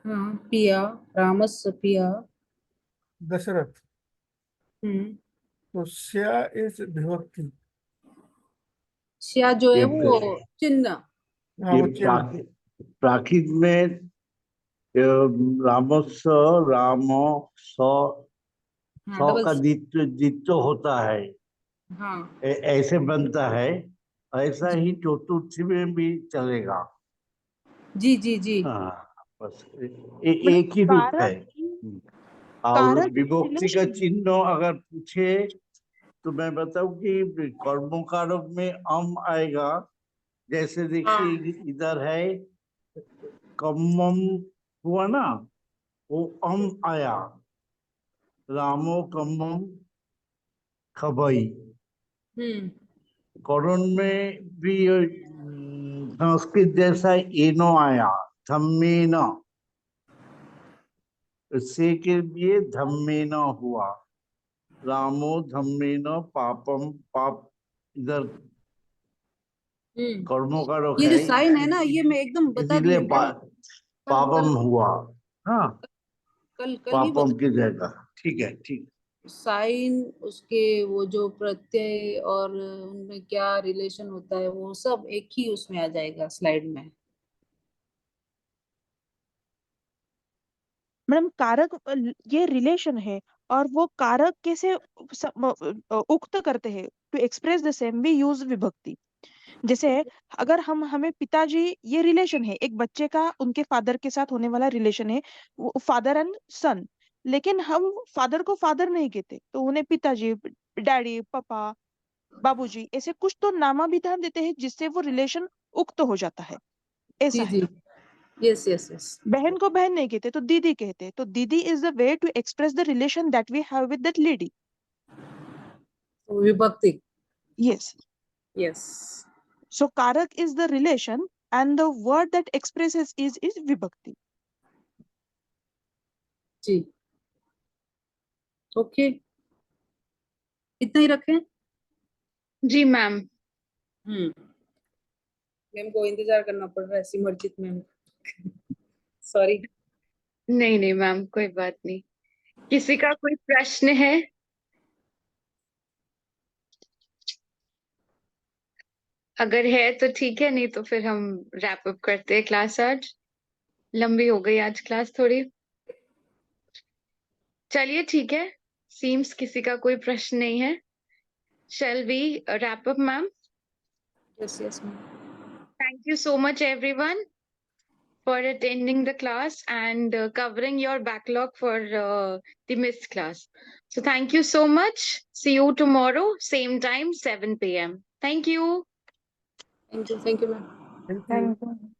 हाँ, पिया, रामस्य पिया। दशरथ, हम्म। तो श्य इज विभक्ति। श्या जो है ये वो चिन्ह। हाँ ये वो चिन्ह। प्राकृत में रामस्व, रामो, हाँ, सौ डबल। का दित्व होता है। हाँ ऐसे बनता है। ऐसा ही चतुर्थी में भी चलेगा। जी जी जी। हाँ, बस मतलब एक ही रूप है। और कारक विभक्ति का रिलेशन। चिन्ह अगर पूछे तो मैं बताऊं कि कर्मकारक में अम आएगा। जैसे हाँ देखिए इधर है कम्मम हुआ ना, वो अम आया। रामो कम्मम खबई। हम्म। करण में भी संस्कृत जैसा एनो आया, धम्मेन। से के लिए धम्मेन हुआ। रामो धम्मेन पापम, पाप इधर हम्म। कर्मों का रुख ये जो है। साइन है ना, ये मैं एकदम बता दूं इसीलिए एकदम। पापम हुआ। हाँ, कल कल ही पापम की जगह। ठीक है, ठीक। साइन, उसके वो जो प्रत्यय और उनमें क्या रिलेशन होता है वो सब एक ही उसमें आ जाएगा स्लाइड में। मैडम कारक ये रिलेशन है और वो कारक कैसे उक्त करते हैं, to express the same we use vibhakti. जैसे अगर हमें पिताजी, ये रिलेशन है एक बच्चे का उनके फादर के साथ होने वाला रिलेशन है, फादर एंड सन, लेकिन हम फादर को फादर नहीं कहते, तो उन्हें पिताजी, डैडी, पापा, बाबूजी, ऐसे कुछ तो नामाभिधान देते हैं जिससे वो रिलेशन उक्त हो जाता है। ऐसा जी है। जी, यस यस यस। बहन को बहन नहीं कहते तो दीदी कहते, तो didi is the way to express the relation that we have with that lady. Vibhakti. Yes, yes so karaka is the relation and the word that expresses is vibhakti. जी, ओके, इतना ही रखें। जी मैम। मैम को इंतजार करना पड़ रहा है, सिमरजीत मैम। सॉरी। नहीं नहीं मैम, कोई बात नहीं। किसी का कोई प्रश्न है? अगर है तो ठीक है, नहीं तो फिर हम रैप अप करते हैं क्लास। आज लंबी हो गई आज क्लास थोड़ी। चलिए ठीक है, सीम्स किसी का कोई प्रश्न नहीं है। Shall we wrap up, ma'am? Yes yes ma'am. Thank you so much, everyone, for attending the class and covering your backlog for the missed class. So thank you so much. See you tomorrow, same time, 7 p.m. Thank you. Thank you ma'am. Thank you. Thank you.